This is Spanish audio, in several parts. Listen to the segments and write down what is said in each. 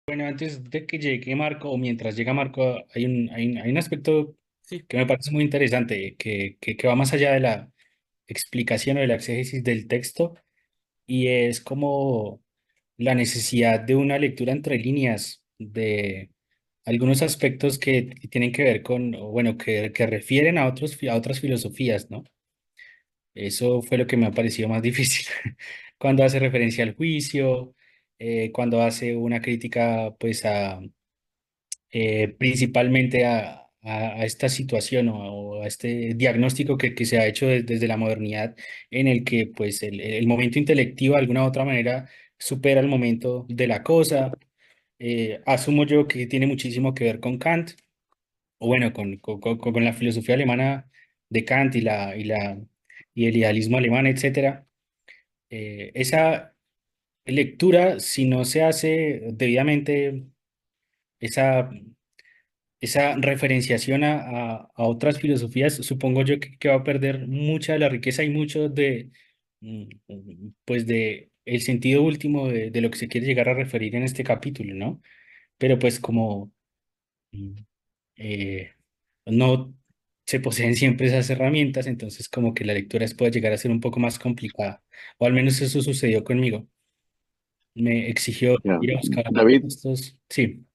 Bueno, antes de que llegue Marco, o mientras llega Marco, hay un aspecto Sí, que me parece muy interesante, que va más allá de la explicación o de la exégesis del texto, y es como la necesidad de una lectura entre líneas de algunos aspectos que tienen que ver con, o bueno, que refieren a a otras filosofías, ¿no? Eso fue lo que me ha parecido más difícil. Cuando hace referencia al juicio, cuando hace una crítica, pues, principalmente a esta situación o a este diagnóstico que se ha hecho desde la modernidad, en el que, pues, el momento intelectivo de alguna u otra manera supera el momento de la cosa. Asumo yo que tiene muchísimo que ver con Kant, o bueno, con la filosofía alemana de Kant y el idealismo alemán, etcétera. Esa lectura, si no se hace debidamente, esa, esa referenciación a otras filosofías, supongo yo que va a perder mucha de la riqueza y mucho pues de el sentido último de lo que se quiere llegar a referir en este capítulo, ¿no? Pero pues como mm, eh, no se poseen siempre esas herramientas, entonces como que la lectura puede llegar a ser un poco más complicada, o al menos eso sucedió conmigo. Me exigió ya. ir a buscar David, textos. Sí,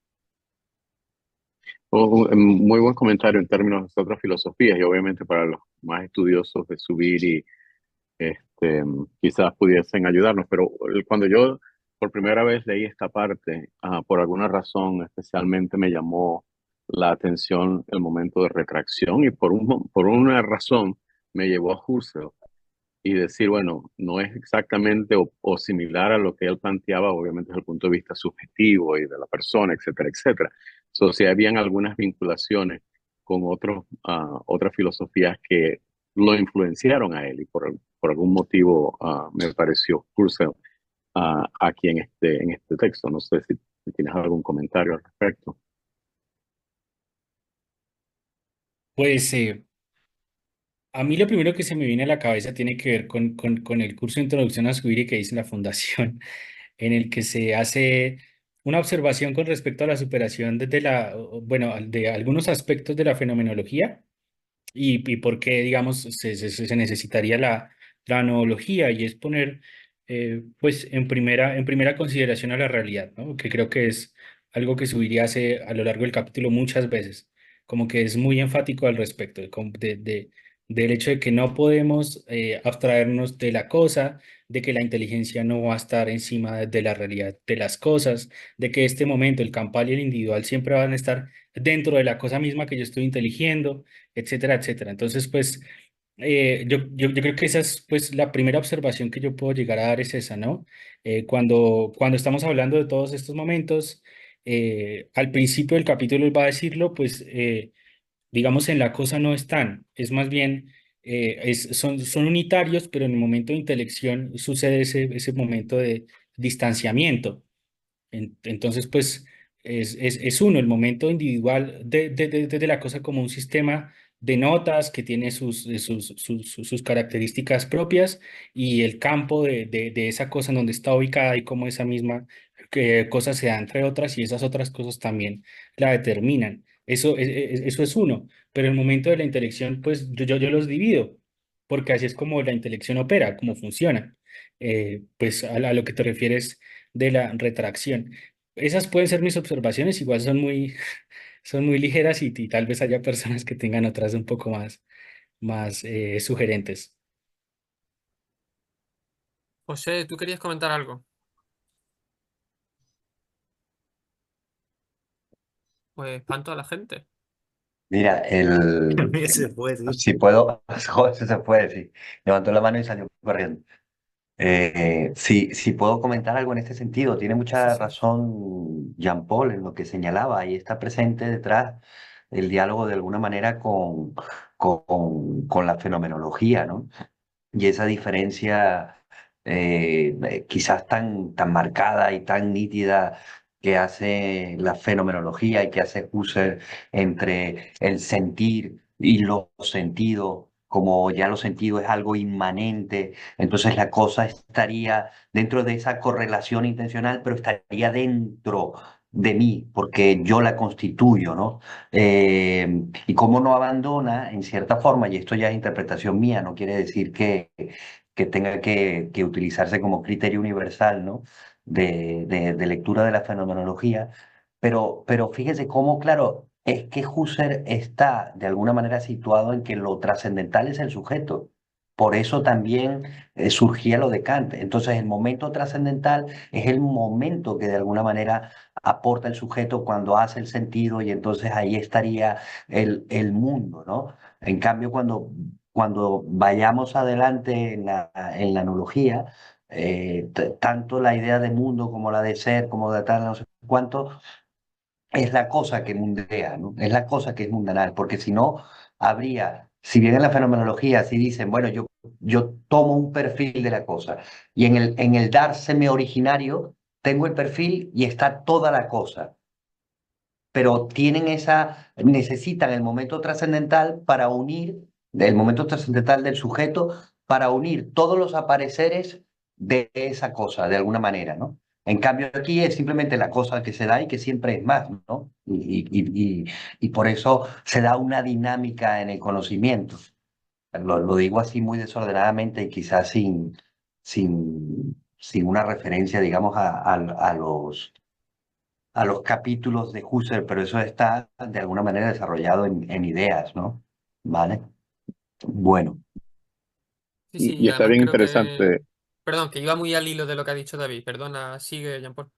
muy buen comentario en términos de otras filosofías y obviamente para los más estudiosos de subir y quizás pudiesen ayudarnos, pero cuando yo por primera vez leí esta parte, por alguna razón especialmente me llamó la atención el momento de retracción y por una razón me llevó a Husserl y decir, bueno, no es exactamente o similar a lo que él planteaba, obviamente desde el punto de vista subjetivo y de la persona, etcétera, etcétera. So, si habían algunas vinculaciones con otras filosofías que lo influenciaron a él y por algún motivo me pareció Husserl aquí en este texto. No sé si tienes algún comentario al respecto. pues a mí lo primero que se me viene a la cabeza tiene que ver con el curso de Introducción a Subir que hice en la Fundación, en el que se hace una observación con respecto a la superación bueno, de algunos aspectos de la fenomenología y por qué, digamos, se necesitaría la analogía y es poner, pues, en primera consideración a la realidad, ¿no? Que creo que es algo que Subiría hace a lo largo del capítulo muchas veces, como que es muy enfático al respecto, del hecho de que no podemos abstraernos de la cosa, de que la inteligencia no va a estar encima de la realidad de las cosas, de que este momento, el campal y el individual siempre van a estar dentro de la cosa misma que yo estoy inteligiendo, etcétera, etcétera. Entonces, pues, yo creo que esa es, pues, la primera observación que yo puedo llegar a dar es esa, ¿no? Cuando estamos hablando de todos estos momentos, al principio del capítulo él va a decirlo, pues, digamos, en la cosa no están, es más bien, son unitarios, pero en el momento de intelección sucede ese momento de distanciamiento. Entonces, pues es uno, el momento individual de la cosa como un sistema de notas que tiene sus características propias y el campo de esa cosa en donde está ubicada y cómo esa misma cosa se da entre otras y esas otras cosas también la determinan. Eso es uno, pero el momento de la intelección, pues yo los divido, porque así es como la intelección opera, como funciona. Pues a lo que te refieres de la retracción. Esas pueden ser mis observaciones, igual son muy ligeras y tal vez haya personas que tengan otras un poco más sugerentes. José, tú querías comentar algo. Pues espanto a la gente. Mira, Se puede decir. si puedo, joder, se puede decir. Levantó la mano y salió corriendo. Si puedo comentar algo en este sentido, tiene Sí, mucha sí. razón Jean Paul en lo que señalaba y está presente detrás del diálogo de alguna manera con la fenomenología, ¿no? Y esa diferencia quizás tan marcada y tan nítida que hace la fenomenología y que hace Husserl entre el sentir y los sentidos, como ya los sentidos es algo inmanente, entonces la cosa estaría dentro de esa correlación intencional, pero estaría dentro de mí, porque yo la constituyo, ¿no? Y cómo no abandona, en cierta forma, y esto ya es interpretación mía, no quiere decir que tenga que utilizarse como criterio universal, ¿no? De lectura de la fenomenología, pero fíjese cómo, claro, es que Husserl está de alguna manera situado en que lo trascendental es el sujeto. Por eso también surgía lo de Kant. Entonces, el momento trascendental es el momento que de alguna manera aporta el sujeto cuando hace el sentido y entonces ahí estaría el mundo, ¿no? En cambio, cuando vayamos adelante en la analogía, tanto la idea de mundo como la de ser, como de tal, no sé cuánto, es la cosa que mundea, ¿no? Es la cosa que es mundanal, porque si no, habría, si bien en la fenomenología si dicen, bueno, yo tomo un perfil de la cosa y en el dárseme originario tengo el perfil y está toda la cosa, pero necesitan el momento trascendental para unir, el momento trascendental del sujeto, para unir todos los apareceres de esa cosa, de alguna manera, ¿no? En cambio, aquí es simplemente la cosa que se da y que siempre es más, ¿no? Y por eso se da una dinámica en el conocimiento. Lo digo así muy desordenadamente y quizás sin una referencia, digamos, a los capítulos de Husserl, pero eso está de alguna manera desarrollado en ideas, ¿no? ¿Vale? Bueno, Sí, sí, Y y está además bien creo que, interesante. perdón, que iba muy al hilo de lo que ha dicho David. Perdona, sigue, Jean-Paul.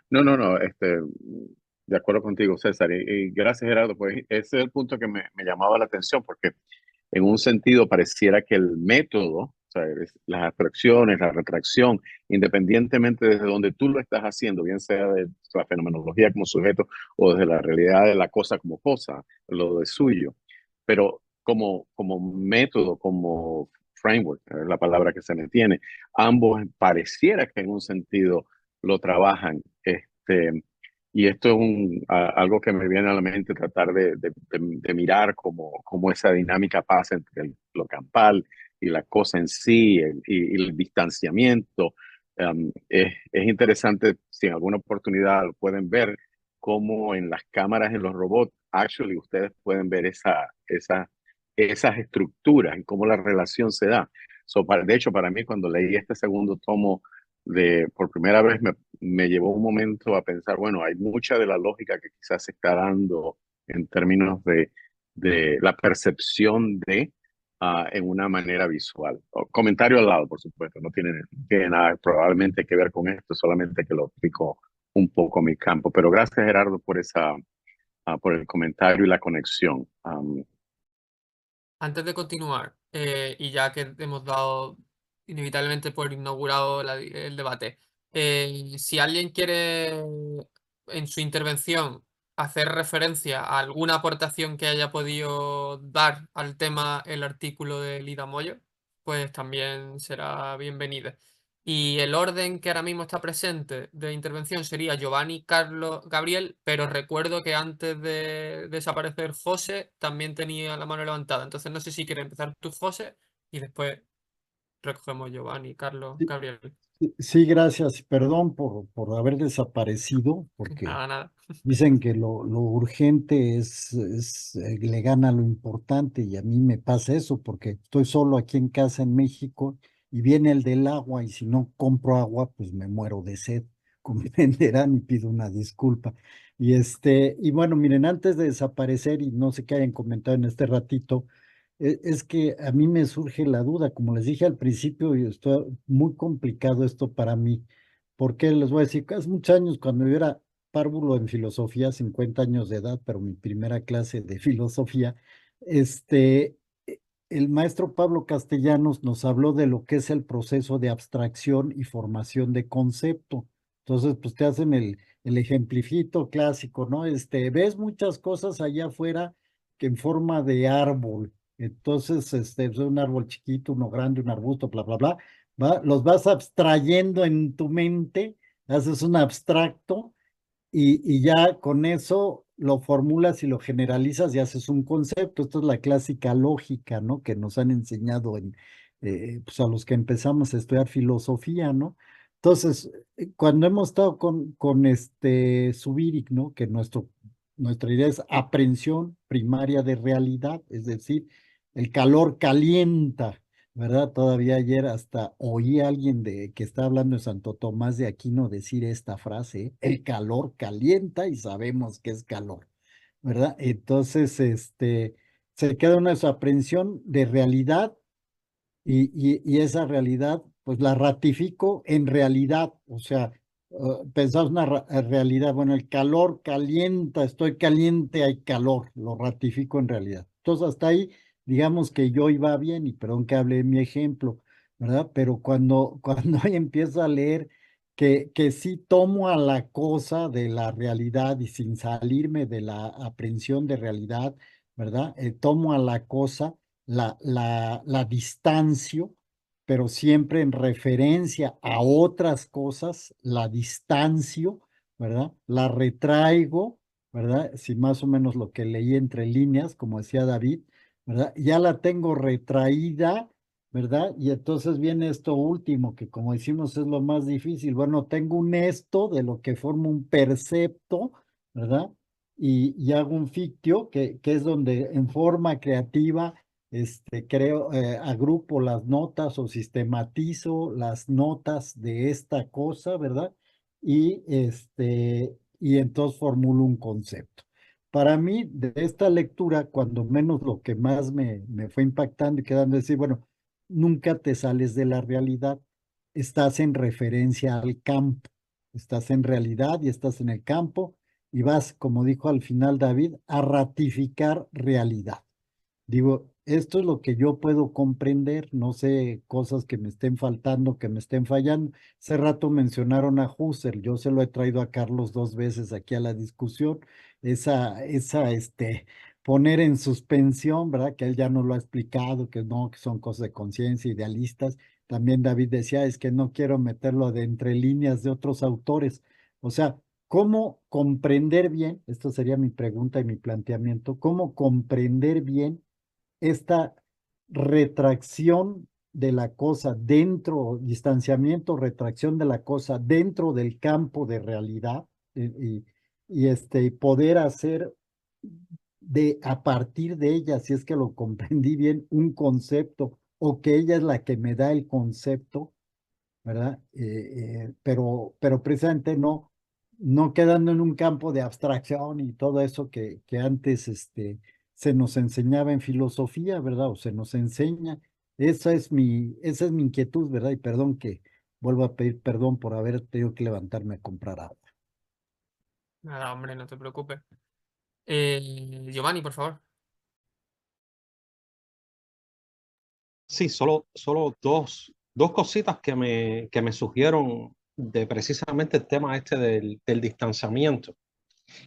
No, no, no, de acuerdo contigo, César. Y gracias, Gerardo. Pues ese es el punto que me llamaba la atención, porque en un sentido pareciera que el método, o sea, las abstracciones, la retracción, independientemente desde donde tú lo estás haciendo, bien sea de la fenomenología como sujeto o desde la realidad de la cosa, lo de suyo, pero como método, como framework, es la palabra que se me tiene, ambos pareciera que en un sentido lo trabajan. Y esto es algo que me viene a la mente, tratar de mirar cómo esa dinámica pasa entre lo campal y la cosa en sí, y el distanciamiento. Es interesante, si en alguna oportunidad lo pueden ver, cómo en las cámaras, en los robots, actually ustedes pueden ver esas estructuras y cómo la relación se da. De hecho, para mí, cuando leí este segundo tomo, por primera vez me llevó un momento a pensar, bueno, hay mucha de la lógica que quizás se está dando en términos de la percepción en una manera visual. Comentario al lado, por supuesto, no tiene nada probablemente que ver con esto, solamente que lo explico un poco mi campo. Pero gracias, Gerardo, por el comentario y la conexión. Antes de continuar, y ya que hemos dado inevitablemente por inaugurado el debate, si alguien quiere en su intervención hacer referencia a alguna aportación que haya podido dar al tema el artículo de Lida Moyo, pues también será bienvenida. Y el orden que ahora mismo está presente de intervención sería Giovanni, Carlos, Gabriel, pero recuerdo que antes de desaparecer José también tenía la mano levantada. Entonces no sé si quieres empezar tú, José, y después recogemos Giovanni, Carlos, Sí, Gabriel. sí, gracias. Perdón por haber desaparecido, porque Nada, nada. dicen que lo urgente le gana lo importante y a mí me pasa eso porque estoy solo aquí en casa en México y viene el del agua y si no compro agua, pues me muero de sed. Comprenderán y pido una disculpa. Y bueno, miren, antes de desaparecer y no sé qué hayan comentado en este ratito, es que a mí me surge la duda, como les dije al principio, y está muy complicado esto para mí, porque les voy a decir que hace muchos años cuando yo era párvulo en filosofía, 50 años de edad, pero mi primera clase de filosofía, este, el maestro Pablo Castellanos nos habló de lo que es el proceso de abstracción y formación de concepto. Entonces, pues te hacen el ejemplifito clásico, ¿no? Ves muchas cosas allá afuera que en forma de árbol. Entonces, es un árbol chiquito, uno grande, un arbusto, bla, bla, bla. Los vas abstrayendo en tu mente, haces un abstracto y ya con eso lo formulas y lo generalizas y haces un concepto. Esto es la clásica lógica, ¿no? Que nos han enseñado pues a los que empezamos a estudiar filosofía, ¿no? Entonces, cuando hemos estado con este Zubiri, ¿no? Que nuestra idea es aprehensión primaria de realidad, es decir, el calor calienta, ¿verdad? Todavía ayer hasta oí a alguien que está hablando de Santo Tomás de Aquino decir esta frase, ¿eh? El calor calienta y sabemos que es calor, ¿verdad? Entonces, se queda una aprehensión de realidad y esa realidad, pues la ratifico en realidad, o sea, pensás una realidad, bueno, el calor calienta, estoy caliente, hay calor, lo ratifico en realidad. Entonces, hasta ahí, digamos que yo iba bien, y perdón que hable de mi ejemplo, ¿verdad? Pero cuando ahí empiezo a leer que sí tomo a la cosa de la realidad y sin salirme de la aprehensión de realidad, ¿verdad? Tomo a la cosa la distancio, pero siempre en referencia a otras cosas, la distancio, ¿verdad? La retraigo, ¿verdad? Si más o menos lo que leí entre líneas, como decía David, ¿verdad? Ya la tengo retraída, ¿verdad? Y entonces viene esto último, que como decimos es lo más difícil. Bueno, tengo un esto de lo que forma un percepto, ¿verdad? Y hago un fictio, que es donde en forma creativa creo, agrupo las notas o sistematizo las notas de esta cosa, ¿verdad? Y entonces formulo un concepto. Para mí, de esta lectura, cuando menos lo que más me fue impactando y quedando decir, bueno, nunca te sales de la realidad, estás en referencia al campo, estás en realidad y estás en el campo y vas, como dijo al final David, a ratificar realidad. Digo, esto es lo que yo puedo comprender, no sé, cosas que me estén faltando, que me estén fallando. Hace rato mencionaron a Husserl, yo se lo he traído a Carlos 2 veces aquí a la discusión, poner en suspensión, ¿verdad? Que él ya no lo ha explicado, que no, que son cosas de conciencia, idealistas. También David decía, es que no quiero meterlo de entre líneas de otros autores. O sea, ¿cómo comprender bien? Esto sería mi pregunta y mi planteamiento, ¿cómo comprender bien esta retracción de la cosa dentro, distanciamiento, retracción de la cosa dentro del campo de realidad y poder hacer a partir de ella, si es que lo comprendí bien, un concepto o que ella es la que me da el concepto, ¿verdad? Pero precisamente no quedando en un campo de abstracción y todo eso que antes se nos enseñaba en filosofía, ¿verdad? O se nos enseña. Esa es mi inquietud, ¿verdad? Y perdón que vuelvo a pedir perdón por haber tenido que levantarme a comprar agua. Nada, hombre, no te preocupes. Giovanni, por favor. Sí, solo dos cositas que me surgieron de precisamente el tema este del distanciamiento,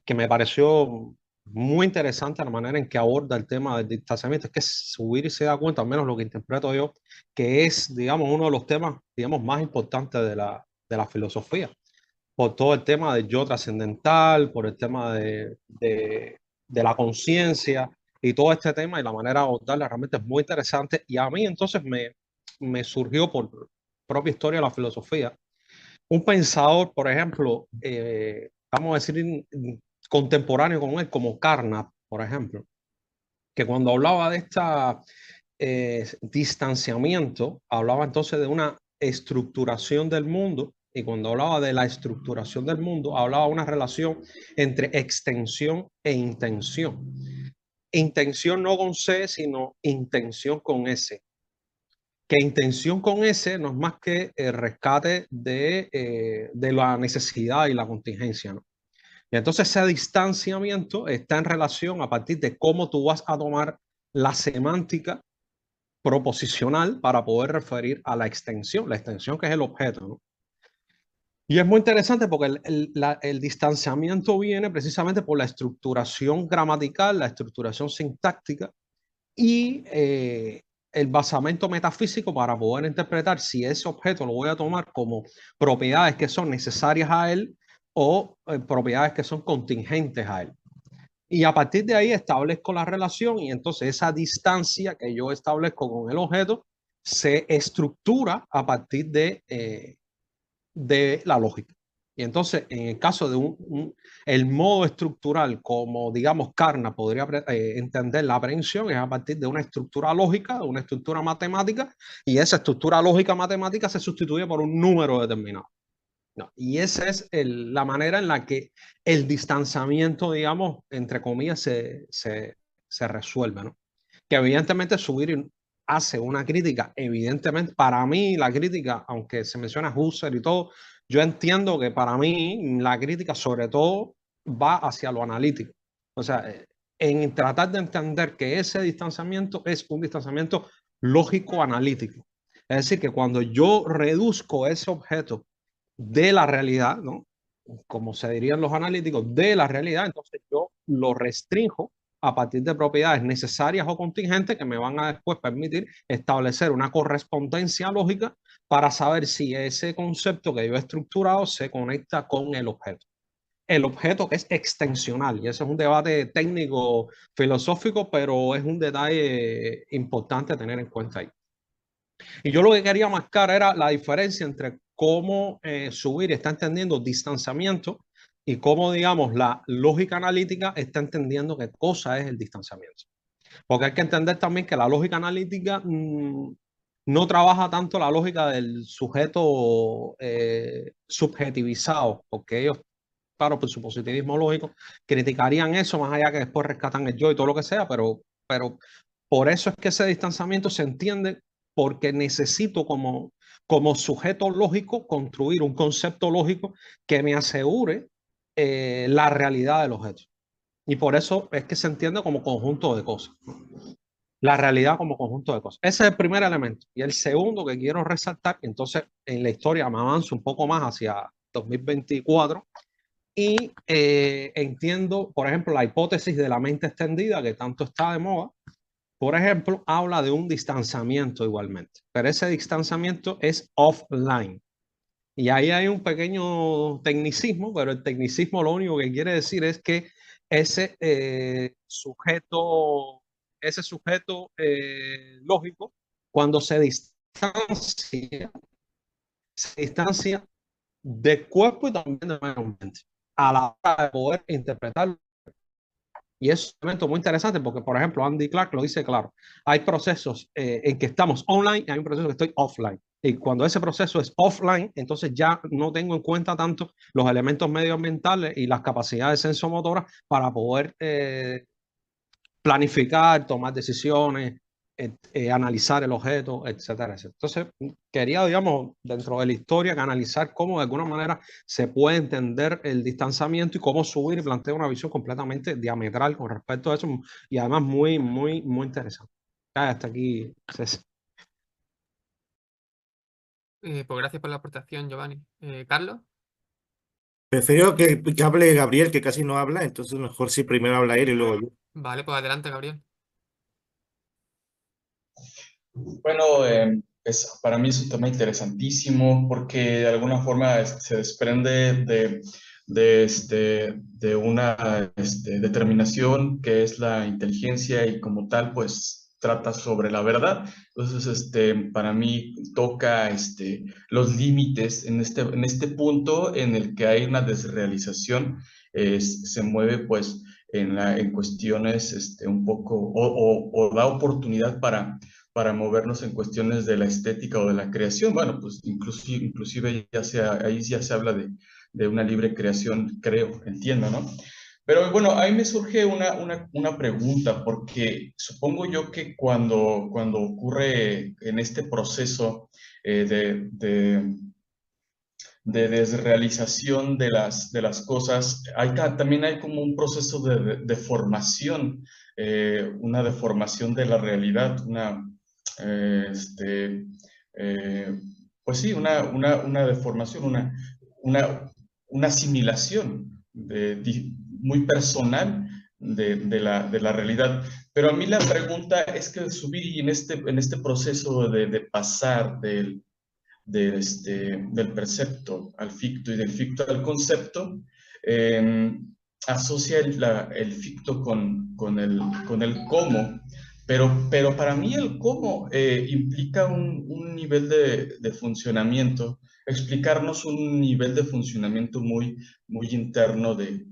que me pareció muy interesante la manera en que aborda el tema del distanciamiento. Es que subir y se da cuenta, al menos lo que interpreto yo, que es, digamos, uno de los temas, digamos, más importantes de la filosofía, por todo el tema del yo trascendental, por el tema de la conciencia y todo este tema y la manera de abordarla realmente es muy interesante. Y a mí entonces me surgió por propia historia de la filosofía un pensador, por ejemplo, vamos a decir contemporáneo con él, como Carnap, por ejemplo, que cuando hablaba de esta distanciamiento, hablaba entonces de una estructuración del mundo, y cuando hablaba de la estructuración del mundo, hablaba de una relación entre extensión e intención. Intención no con C, sino intención con S. Que intención con S no es más que el rescate de la necesidad y la contingencia, ¿no? Y entonces ese distanciamiento está en relación a partir de cómo tú vas a tomar la semántica proposicional para poder referir a la extensión que es el objeto, ¿no? Y es muy interesante porque el distanciamiento viene precisamente por la estructuración gramatical, la estructuración sintáctica y el basamento metafísico para poder interpretar si ese objeto lo voy a tomar como propiedades que son necesarias a él o propiedades que son contingentes a él. Y a partir de ahí establezco la relación y entonces esa distancia que yo establezco con el objeto se estructura a partir de la lógica. Y entonces, en el caso de el modo estructural, como digamos Carnap podría entender la aprehensión, es a partir de una estructura lógica, de una estructura matemática, y esa estructura lógica matemática se sustituye por un número determinado. No, y esa es la manera en la que el distanciamiento, digamos, entre comillas, se resuelve, ¿no? Que evidentemente subir hace una crítica, evidentemente, para mí la crítica, aunque se menciona Husserl y todo, yo entiendo que para mí la crítica sobre todo va hacia lo analítico. O sea, en tratar de entender que ese distanciamiento es un distanciamiento lógico-analítico. Es decir, que cuando yo reduzco ese objeto de la realidad, ¿no? Como se dirían los analíticos, de la realidad, entonces yo lo restrinjo a partir de propiedades necesarias o contingentes que me van a después permitir establecer una correspondencia lógica para saber si ese concepto que yo he estructurado se conecta con el objeto. El objeto es extensional y ese es un debate técnico filosófico, pero es un detalle importante a tener en cuenta ahí. Y yo lo que quería marcar era la diferencia entre cómo Subir está entendiendo distanciamiento y cómo, digamos, la lógica analítica está entendiendo qué cosa es el distanciamiento. Porque hay que entender también que la lógica analítica no trabaja tanto la lógica del sujeto subjetivizado, porque ellos, claro, por su positivismo lógico, criticarían eso más allá que después rescatan el yo y todo lo que sea, pero por eso es que ese distanciamiento se entiende porque necesito como sujeto lógico construir un concepto lógico que me asegure la realidad del objeto. Y por eso es que se entiende como conjunto de cosas. La realidad como conjunto de cosas. Ese es el primer elemento. Y el segundo que quiero resaltar, entonces en la historia me avanzo un poco más hacia 2024 y entiendo, por ejemplo, la hipótesis de la mente extendida que tanto está de moda. Por ejemplo, habla de un distanciamiento igualmente, pero ese distanciamiento es offline. Y ahí hay un pequeño tecnicismo, pero el tecnicismo lo único que quiere decir es que ese sujeto, lógico, cuando se distancia del cuerpo y también del medio ambiente, a la hora de poder interpretarlo. Y es un evento muy interesante porque, por ejemplo, Andy Clark lo dice claro. Hay procesos en que estamos online y hay un proceso que estoy offline. Y cuando ese proceso es offline, entonces ya no tengo en cuenta tanto los elementos medioambientales y las capacidades sensomotoras para poder planificar, tomar decisiones, analizar el objeto, etcétera, etcétera. Entonces, quería, digamos, dentro de la historia, analizar cómo de alguna manera se puede entender el distanciamiento y cómo Subir y plantea una visión completamente diametral con respecto a eso y además muy, muy, muy interesante. Hasta aquí, César. Pues gracias por la aportación, Giovanni. Carlos. Prefiero que hable Gabriel, que casi no habla, entonces mejor si primero habla él y luego yo. Vale, pues adelante, Gabriel. Bueno, para mí es un tema interesantísimo porque de alguna forma se desprende de una determinación que es la inteligencia y como tal, pues trata sobre la verdad. Entonces, para mí toca los límites en este punto en el que hay una desrealización, se mueve pues en cuestiones un poco, o da oportunidad para movernos en cuestiones de la estética o de la creación. Bueno, pues inclusive ahí ya se habla de una libre creación, creo, entiendo, ¿no? Pero bueno, ahí me surge una pregunta, porque supongo yo que cuando ocurre en este proceso de desrealización de las cosas, también hay como un proceso de deformación, una deformación de la realidad, pues sí, una deformación, una asimilación muy personal de la realidad. Pero a mí la pregunta es que Subir en este proceso de pasar del percepto al ficto y del ficto al concepto, asocia el ficto con el cómo, pero para mí el cómo implica un nivel de funcionamiento. explicarnos un nivel de funcionamiento muy interno de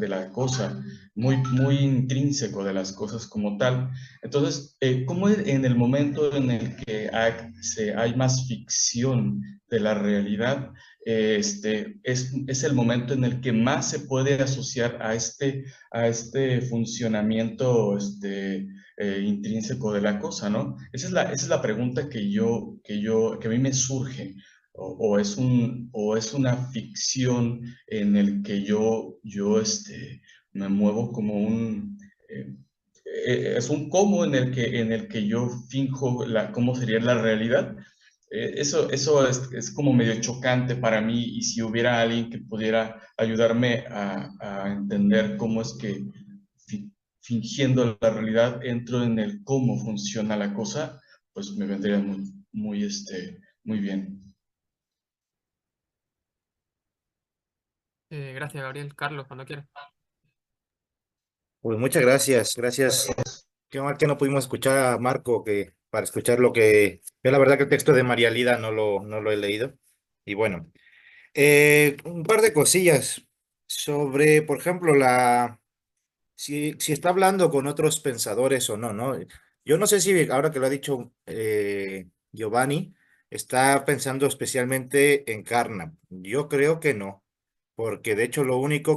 la cosa, muy intrínseco de las cosas como tal. Entonces, ¿cómo en el momento en el que hay más ficción de la realidad, es el momento en el que más se puede asociar a este funcionamiento intrínseco de la cosa, ¿no? Esa es la pregunta que a mí me surge. O es una ficción en el que me muevo como es un cómo en el que yo finjo cómo sería la realidad. Eso es como medio chocante para mí, y si hubiera alguien que pudiera ayudarme a entender cómo es que fingiendo la realidad entro en el cómo funciona la cosa, pues me vendría muy bien. Gracias, Gabriel. Carlos, cuando quieras. Pues muchas gracias, gracias. Qué mal que no pudimos escuchar a Marco, que para escuchar lo que... Yo la verdad que el texto de María Lida no lo he leído. Y bueno, un par de cosillas sobre, por ejemplo, si está hablando con otros pensadores o no, ¿no? Yo no sé si ahora que lo ha dicho Giovanni, está pensando especialmente en Carnap. Yo creo que no, porque de hecho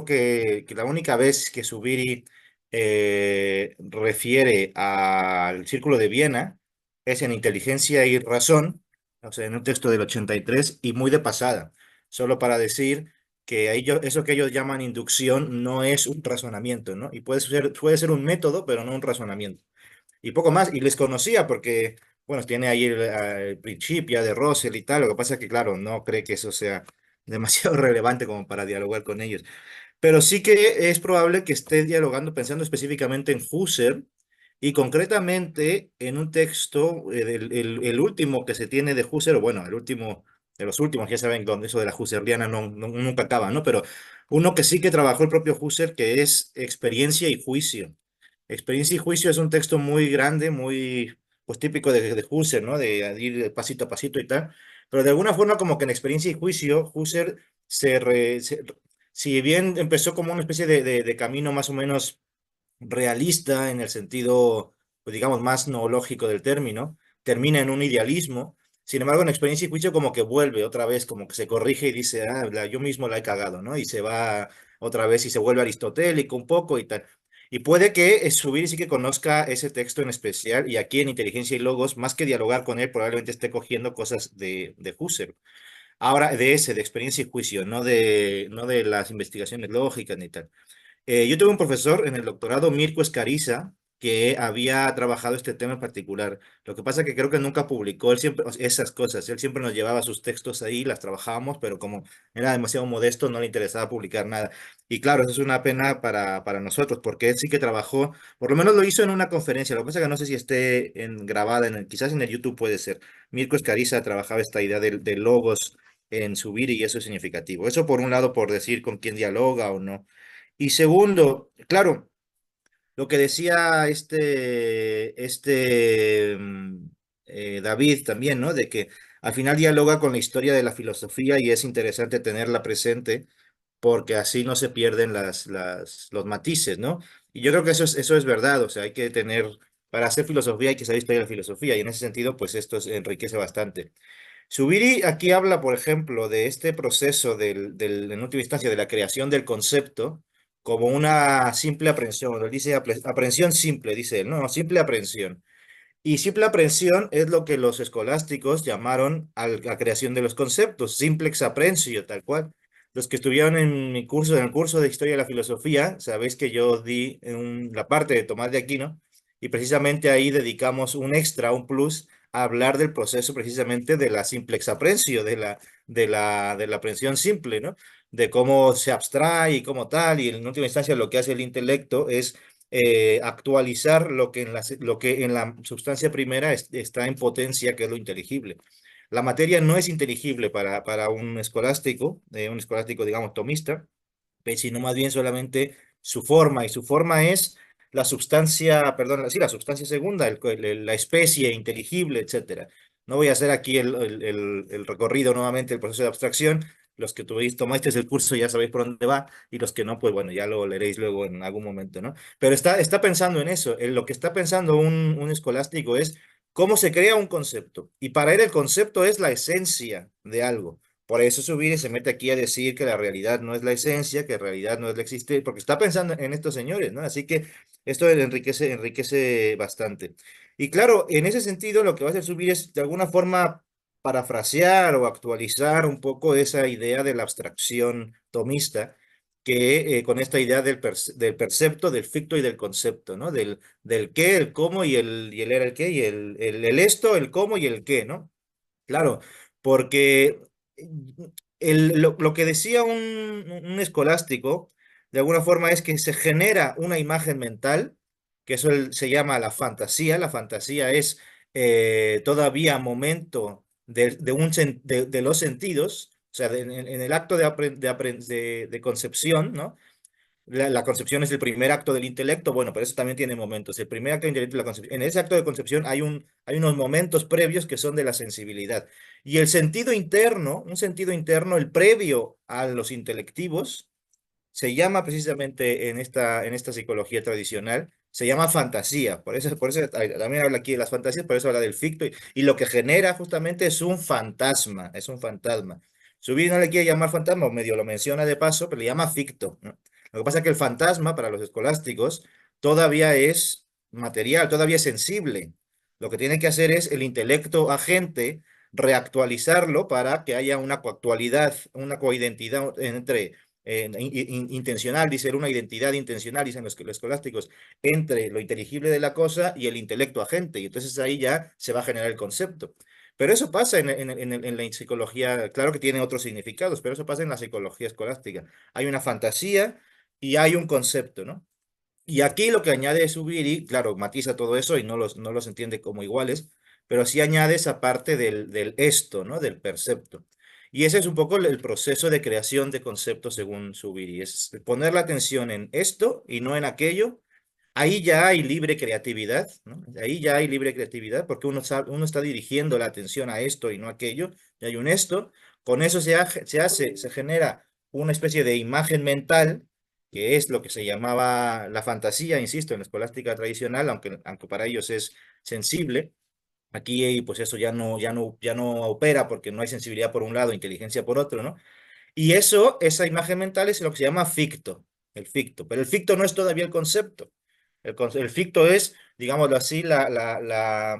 que la única vez que Zubiri refiere al Círculo de Viena es en Inteligencia y Razón, o sea, en un texto del 83 y muy de pasada, solo para decir que eso que ellos llaman inducción no es un razonamiento, ¿no? Y puede ser un método, pero no un razonamiento. Y poco más, y les conocía porque, bueno, tiene ahí el Principia de Russell y tal, lo que pasa es que, claro, no cree que eso sea demasiado relevante como para dialogar con ellos. Pero sí que es probable que esté dialogando, pensando específicamente en Husserl y concretamente en un texto, el último que se tiene de Husserl, o bueno, el último de los últimos, ya saben, donde eso de la Husserliana nunca acaba, ¿no? Pero uno que sí que trabajó el propio Husserl, que es Experiencia y Juicio. Experiencia y Juicio es un texto muy grande, muy pues típico de Husserl, ¿no? De ir pasito a pasito y tal. Pero de alguna forma como que en Experiencia y Juicio, Husserl se, re- se- si bien empezó como una especie de camino más o menos realista en el sentido, pues digamos, más noológico del término, termina en un idealismo. Sin embargo, en Experiencia y Juicio como que vuelve otra vez, como que se corrige y dice, yo mismo la he cagado, ¿no? Y se va otra vez y se vuelve aristotélico un poco y tal. Y puede que Subir sí que conozca ese texto en especial, y aquí en Inteligencia y Logos, más que dialogar con él, probablemente esté cogiendo cosas de Husserl. Ahora, de Experiencia y Juicio, no de las investigaciones lógicas ni tal. Yo tuve un profesor en el doctorado, Mirko Escariza, que había trabajado este tema en particular. Lo que pasa es que creo que nunca publicó él siempre, o sea, esas cosas. Él siempre nos llevaba sus textos ahí, las trabajábamos, pero como era demasiado modesto, no le interesaba publicar nada. Y claro, eso es una pena para nosotros, porque él sí que trabajó, por lo menos lo hizo en una conferencia. Lo que pasa es que no sé si esté grabada, quizás en el YouTube puede ser. Mirko Escariza trabajaba esta idea de logos en subir y eso es significativo. Eso por un lado, por decir con quién dialoga o no. Y segundo, claro, lo que decía David también, ¿no? De que al final dialoga con la historia de la filosofía y es interesante tenerla presente porque así no se pierden los matices, ¿no? Y yo creo que eso es verdad, o sea, hay que para hacer filosofía hay que saber historia de la filosofía y en ese sentido, pues esto enriquece bastante. Subiri aquí habla, por ejemplo, de este proceso en última instancia, de la creación del concepto como una simple aprehensión. Él dice aprehensión simple, dice él, no, simple aprehensión. Y simple aprehensión es lo que los escolásticos llamaron a la creación de los conceptos, simplex apprehensio, tal cual. Los que estuvieron en el curso de Historia de la Filosofía, sabéis que yo di la parte de Tomás de Aquino, y precisamente ahí dedicamos un extra, un plus, a hablar del proceso precisamente de la simplex apprehensio, de la aprehensión simple, ¿no? De cómo se abstrae y cómo tal, y en última instancia lo que hace el intelecto es actualizar lo que en la sustancia primera está en potencia, que es lo inteligible. La materia no es inteligible para un escolástico, digamos, tomista, sino más bien solamente su forma, y su forma es la sustancia, perdón, sí, la sustancia segunda, la especie inteligible, etcétera. No voy a hacer aquí el recorrido nuevamente, el proceso de abstracción. Los que tomasteis el curso ya sabéis por dónde va, y los que no, pues bueno, ya lo leeréis luego en algún momento, ¿no? Pero está pensando en eso. En lo que está pensando un escolástico es cómo se crea un concepto. Y para él el concepto es la esencia de algo. Por eso Zubiri se mete aquí a decir que la realidad no es la esencia, que la realidad no es la existencia, porque está pensando en estos señores, ¿no? Así que esto enriquece bastante. Y claro, en ese sentido, lo que va a hacer Zubiri es de alguna forma parafrasear o actualizar un poco esa idea de la abstracción tomista, que con esta idea del percepto, del ficto y del concepto, ¿no? Del qué, el cómo y el era el qué, y el esto, el cómo y el qué, ¿no? Claro, porque lo que decía un escolástico, de alguna forma, es que se genera una imagen mental, que eso se llama la fantasía. La fantasía es todavía momento de los sentidos, o sea, en el acto de concepción, ¿no? La concepción es el primer acto del intelecto, bueno, pero eso también tiene momentos. El primer acto del intelecto es la concepción. En ese acto de concepción hay unos momentos previos que son de la sensibilidad. Y el sentido interno, un sentido interno, el previo a los intelectivos, se llama precisamente en esta psicología tradicional, se llama fantasía. Por eso también habla aquí de las fantasías, por eso habla del ficto. Y lo que genera justamente es un fantasma, es un fantasma. Subir no le quiere llamar fantasma, o medio lo menciona de paso, pero le llama ficto, ¿no? Lo que pasa es que el fantasma para los escolásticos todavía es material, todavía es sensible. Lo que tiene que hacer es el intelecto agente reactualizarlo para que haya una coactualidad, una coidentidad entre intencional, dice él, una identidad intencional, dicen los escolásticos, entre lo inteligible de la cosa y el intelecto agente. Y entonces ahí ya se va a generar el concepto. Pero eso pasa en la psicología, claro que tiene otros significados, pero eso pasa en la psicología escolástica. Hay una fantasía y hay un concepto, ¿no? Y aquí lo que añade Zubiri, claro, matiza todo eso y no los entiende como iguales, pero sí añade esa parte del esto, ¿no? Del percepto. Y ese es un poco el proceso de creación de conceptos según Zubiri, es poner la atención en esto y no en aquello. Ahí ya hay libre creatividad, ¿no? Ahí ya hay libre creatividad porque uno está dirigiendo la atención a esto y no a aquello, y hay un esto. Con eso se genera una especie de imagen mental, que es lo que se llamaba la fantasía, insisto, en la escolástica tradicional, aunque para ellos es sensible. Aquí, pues eso ya no opera porque no hay sensibilidad por un lado, inteligencia por otro, ¿no? Y esa imagen mental es lo que se llama ficto, el ficto. Pero el ficto no es todavía el concepto. El ficto es, digámoslo así,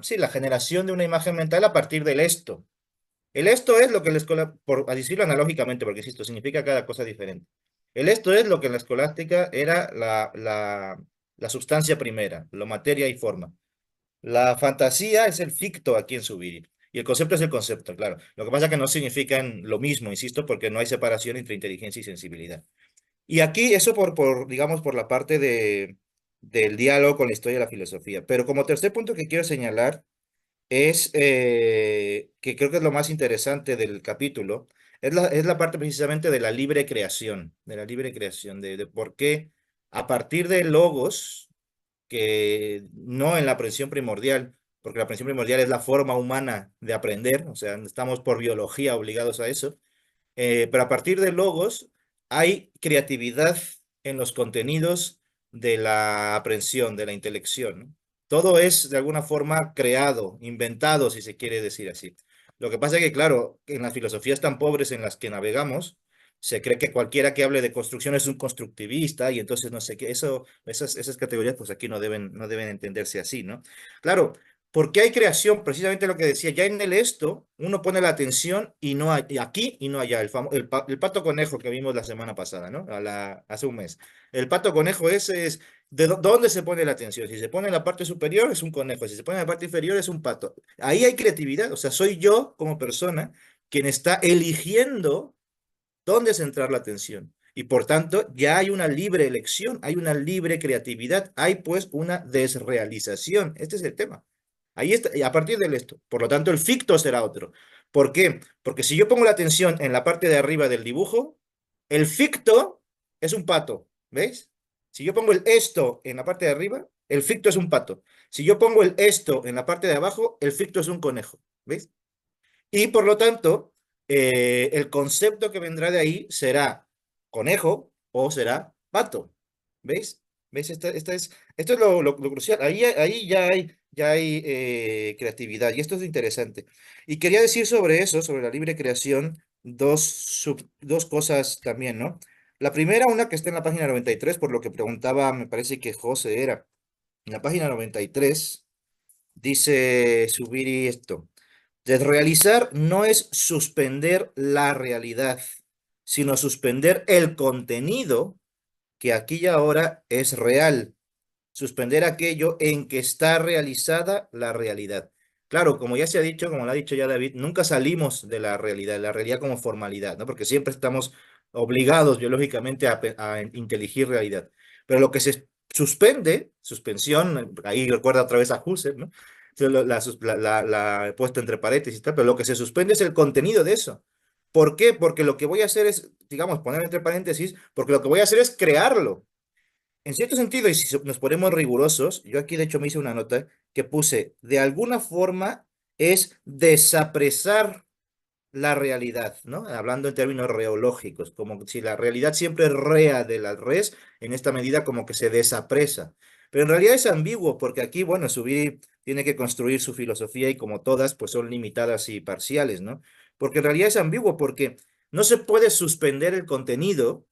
sí, la generación de una imagen mental a partir del esto. El esto es lo que la escuela, por a decirlo analógicamente, porque insisto, significa cada cosa diferente. El esto es lo que en la escolástica era la sustancia primera, la materia y forma. La fantasía es el ficto aquí en Zubiri. Y el concepto es el concepto, claro. Lo que pasa es que no significan lo mismo, insisto, porque no hay separación entre inteligencia y sensibilidad. Y aquí eso digamos, por la parte del diálogo con la historia de la filosofía. Pero como tercer punto que quiero señalar es que creo que es lo más interesante del capítulo, es la parte precisamente de la libre creación, de por qué a partir de logos, que no en la aprensión primordial, porque la aprensión primordial es la forma humana de aprender, o sea, estamos por biología obligados a eso, pero a partir de logos hay creatividad en los contenidos de la aprehensión, de la intelección, ¿no? Todo es de alguna forma creado, inventado, si se quiere decir así. Lo que pasa es que, claro, en las filosofías tan pobres en las que navegamos, se cree que cualquiera que hable de construcción es un constructivista y entonces no sé qué, esas categorías pues aquí no deben entenderse así, ¿no? Claro, porque hay creación, precisamente lo que decía, ya en el esto uno pone la atención y no y aquí y no allá, el pato conejo que vimos la semana pasada, ¿no? Hace un mes. El pato conejo ese es, ¿dónde se pone la atención? Si se pone en la parte superior es un conejo, si se pone en la parte inferior es un pato. Ahí hay creatividad, o sea, soy yo como persona quien está eligiendo dónde centrar la atención. Y por tanto, ya hay una libre elección, hay una libre creatividad, hay pues una desrealización. Este es el tema. Ahí está, y a partir de esto. Por lo tanto, el ficto será otro. ¿Por qué? Porque si yo pongo la atención en la parte de arriba del dibujo, el ficto es un pato, ¿veis? Si yo pongo el esto en la parte de arriba, el ficto es un pato. Si yo pongo el esto en la parte de abajo, el ficto es un conejo. ¿Veis? Y por lo tanto, el concepto que vendrá de ahí será conejo o será pato. ¿Veis? ¿Veis? Esto es lo crucial. Ahí ya hay creatividad y esto es interesante. Y quería decir sobre eso, sobre la libre creación, dos cosas también, ¿no? La primera, una que está en la página 93, por lo que preguntaba, me parece que José era. En la página 93 dice Subiri esto. Desrealizar no es suspender la realidad, sino suspender el contenido que aquí y ahora es real. Suspender aquello en que está realizada la realidad. Claro, como ya se ha dicho, como lo ha dicho ya David, nunca salimos de la realidad como formalidad, ¿no? Porque siempre estamos obligados biológicamente a inteligir realidad. Pero lo que se suspende, suspensión, ahí recuerda otra vez a Husserl, ¿no? La he puesto entre paréntesis, tal, pero lo que se suspende es el contenido de eso. ¿Por qué? Porque lo que voy a hacer es, digamos, poner entre paréntesis, porque lo que voy a hacer es crearlo. En cierto sentido, y si nos ponemos rigurosos, yo aquí de hecho me hice una nota que puse, de alguna forma es desapresar la realidad, ¿no? Hablando en términos reológicos, como si la realidad siempre es rea de la res, en esta medida como que se desapresa. Pero en realidad es ambiguo, porque aquí, bueno, Zubiri tiene que construir su filosofía y como todas, pues son limitadas y parciales, ¿no? Porque en realidad es ambiguo, porque no se puede suspender el contenido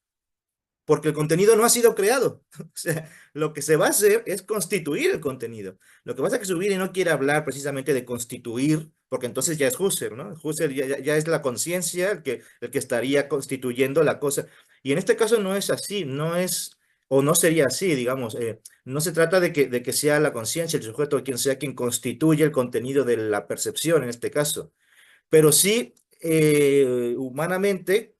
porque el contenido no ha sido creado. O sea, lo que se va a hacer es constituir el contenido. Lo que pasa es que Zubiri no quiere hablar precisamente de constituir, porque entonces ya es Husserl, ¿no? Husserl ya es la conciencia el que estaría constituyendo la cosa. Y en este caso no es así, no es, o no sería así, digamos. No se trata de que sea la conciencia, el sujeto, quien sea quien constituye el contenido de la percepción en este caso, pero sí humanamente,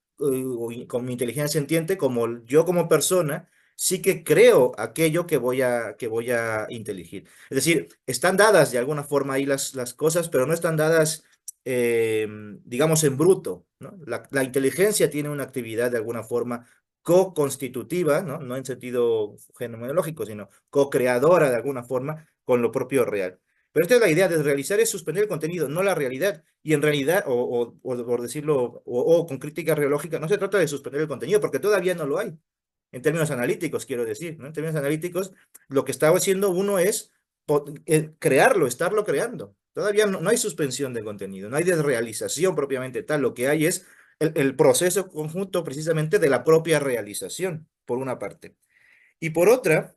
con mi inteligencia sintiente, como yo como persona, sí que creo aquello que voy a inteligir. Es decir, están dadas de alguna forma ahí las cosas, pero no están dadas, eh, digamos, en bruto, ¿no? La inteligencia tiene una actividad de alguna forma co-constitutiva, ¿no? No en sentido fenomenológico, sino co-creadora de alguna forma con lo propio real. Pero esta es la idea de realizar es suspender el contenido, no la realidad. Y en realidad, o por decirlo, o con crítica reológica, no se trata de suspender el contenido, porque todavía no lo hay. En términos analíticos, quiero decir, ¿no? En términos analíticos, lo que está haciendo uno es crearlo, estarlo creando. Todavía no hay suspensión de contenido, no hay desrealización propiamente tal. Lo que hay es el proceso conjunto precisamente de la propia realización, por una parte. Y por otra,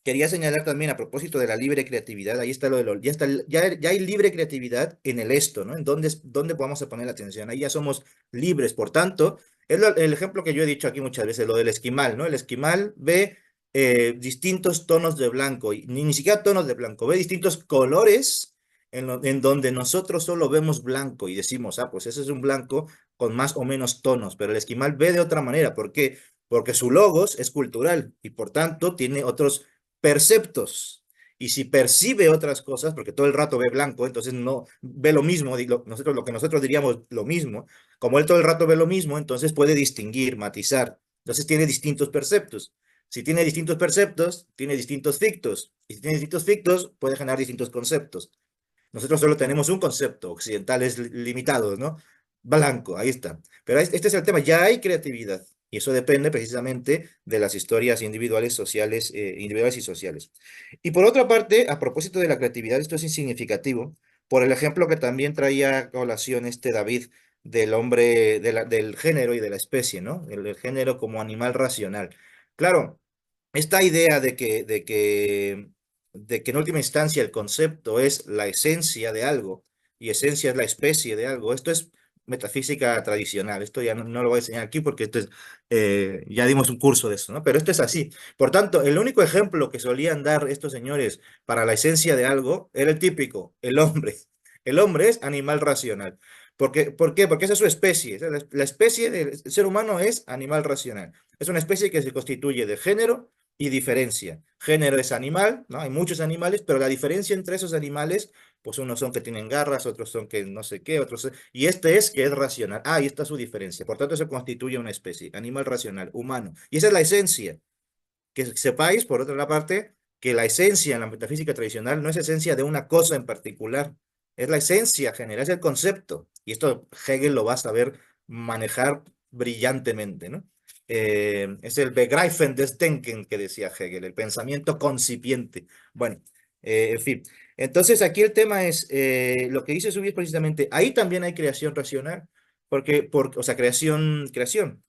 quería señalar también a propósito de la libre creatividad, ahí está lo de ya hay libre creatividad en el esto, ¿no? En dónde podemos poner la atención. Ahí ya somos libres, por tanto, es el ejemplo que yo he dicho aquí muchas veces, lo del esquimal, ¿no? El esquimal ve distintos tonos de blanco, y ni siquiera tonos de blanco, ve distintos colores en donde nosotros solo vemos blanco y decimos, ah, pues ese es un blanco con más o menos tonos, pero el esquimal ve de otra manera. ¿Por qué? Porque su logos es cultural y por tanto tiene otros perceptos. Y si percibe otras cosas, porque todo el rato ve blanco, entonces no ve lo mismo, lo que nosotros diríamos lo mismo, como él todo el rato ve lo mismo, entonces puede distinguir, matizar. Entonces tiene distintos perceptos. Si tiene distintos perceptos, tiene distintos fictos. Y si tiene distintos fictos, puede generar distintos conceptos. Nosotros solo tenemos un concepto, occidentales limitados, ¿no? Blanco, ahí está. Pero este es el tema, ya hay creatividad. Y eso depende precisamente de las historias individuales, sociales, individuales y sociales. Y por otra parte, a propósito de la creatividad, esto es insignificativo, por el ejemplo que también traía a colación este David del hombre, del género y de la especie, ¿no? El género como animal racional. Claro, esta idea de que en última instancia el concepto es la esencia de algo y esencia es la especie de algo, esto es metafísica tradicional, esto ya no lo voy a enseñar aquí porque esto es, ya dimos un curso de eso, ¿no? Pero esto es así. Por tanto, el único ejemplo que solían dar estos señores para la esencia de algo era el típico, el hombre. El hombre es animal racional. ¿Por qué? Porque esa es su especie. La especie del ser humano es animal racional. Es una especie que se constituye de género y diferencia. Género es animal, ¿no? Hay muchos animales, pero la diferencia entre esos animales, pues unos son que tienen garras, otros son que no sé qué, y este es que es racional. Ah, ahí está su diferencia. Por tanto, se constituye una especie, animal racional, humano. Y esa es la esencia. Que sepáis, por otra parte, que la esencia en la metafísica tradicional no es esencia de una cosa en particular, es la esencia general, es el concepto. Y esto Hegel lo va a saber manejar brillantemente, ¿no? Es el Begreifen des Denken que decía Hegel, el pensamiento concipiente. Bueno, en fin. Entonces aquí el tema es, lo que dice Zubi es precisamente, ahí también hay creación racional, o sea, creación.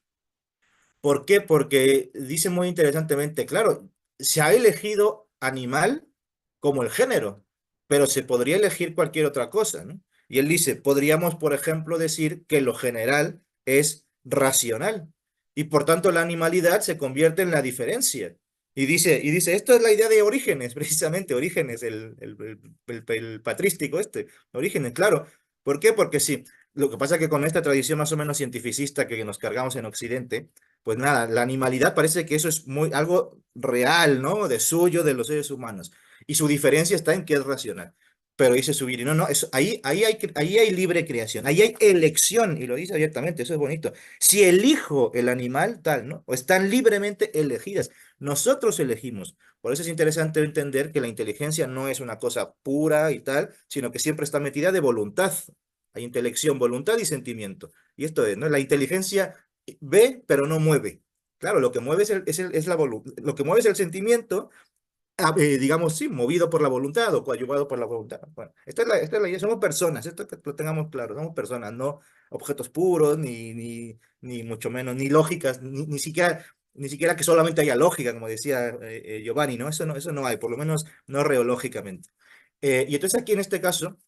¿Por qué? Porque dice muy interesantemente, claro, se ha elegido animal como el género, pero se podría elegir cualquier otra cosa, ¿no? Y él dice, podríamos, por ejemplo, decir que lo general es racional y por tanto la animalidad se convierte en la diferencia. Y dice, esto es la idea de Orígenes, precisamente, Orígenes, el patrístico este, Orígenes, claro. ¿Por qué? Porque sí, lo que pasa es que con esta tradición más o menos cientificista que nos cargamos en Occidente, pues nada, la animalidad parece que eso es algo real, ¿no? De suyo, de los seres humanos. Y su diferencia está en que es racional. Pero dice Zubiri, no, ahí hay libre creación, ahí hay elección, y lo dice abiertamente, eso es bonito. Si elijo el animal, tal, ¿no? O están libremente elegidas. Nosotros elegimos. Por eso es interesante entender que la inteligencia no es una cosa pura y tal, sino que siempre está metida de voluntad. Hay intelección, voluntad y sentimiento. Y esto es, ¿no? La inteligencia ve, pero no mueve. Claro, lo que mueve lo que mueve es el sentimiento, digamos, sí, movido por la voluntad o coadyuvado por la voluntad. Bueno, esta es la idea, somos personas, esto que lo tengamos claro, somos personas, no objetos puros, ni mucho menos, ni lógicas, ni siquiera que solamente haya lógica, como decía Giovanni, ¿no? Eso no hay, por lo menos no reológicamente. Y entonces aquí en este caso,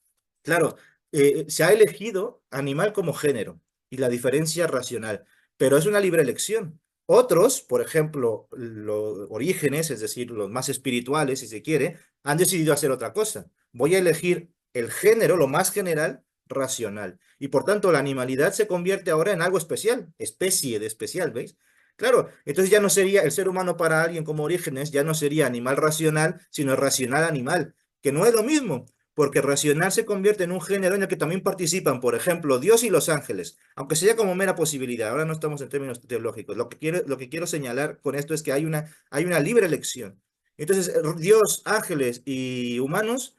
claro, se ha elegido animal como género y la diferencia racional, pero es una libre elección. Otros, por ejemplo, los orígenes, es decir, los más espirituales, si se quiere, han decidido hacer otra cosa. Voy a elegir el género, lo más general, racional. Y por tanto, la animalidad se convierte ahora en algo especial, especie de especial, ¿veis? Claro, entonces ya no sería el ser humano para alguien como orígenes, ya no sería animal racional, sino racional animal, que no es lo mismo, porque racional se convierte en un género en el que también participan, por ejemplo, Dios y los ángeles, aunque sea como mera posibilidad. Ahora no estamos en términos teológicos. Lo que quiero señalar con esto es que hay una libre elección. Entonces, Dios, ángeles y humanos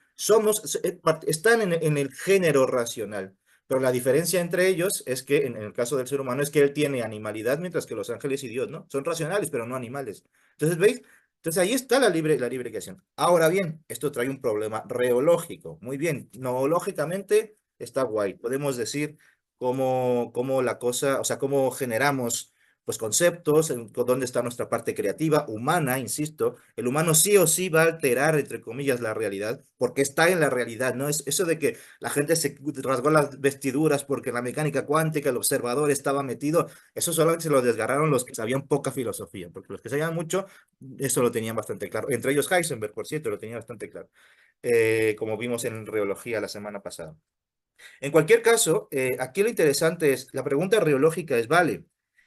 están en el género racional. Pero la diferencia entre ellos es que, en el caso del ser humano, es que él tiene animalidad, mientras que los ángeles y Dios, ¿no? Son racionales, pero no animales. Entonces, ¿veis? Entonces ahí está la libre creación. Ahora bien, esto trae un problema reológico. Muy bien, noológicamente está guay. Podemos decir cómo la cosa, o sea, cómo generamos pues conceptos, dónde está nuestra parte creativa, humana, insisto. El humano sí o sí va a alterar, entre comillas, la realidad, porque está en la realidad, ¿no? Es eso de que la gente se rasgó las vestiduras porque en la mecánica cuántica el observador estaba metido, eso solamente se lo desgarraron los que sabían poca filosofía, porque los que sabían mucho eso lo tenían bastante claro. Entre ellos Heisenberg, por cierto, lo tenía bastante claro, como vimos en reología la semana pasada. En cualquier caso, aquí lo interesante es, la pregunta reológica es, vale,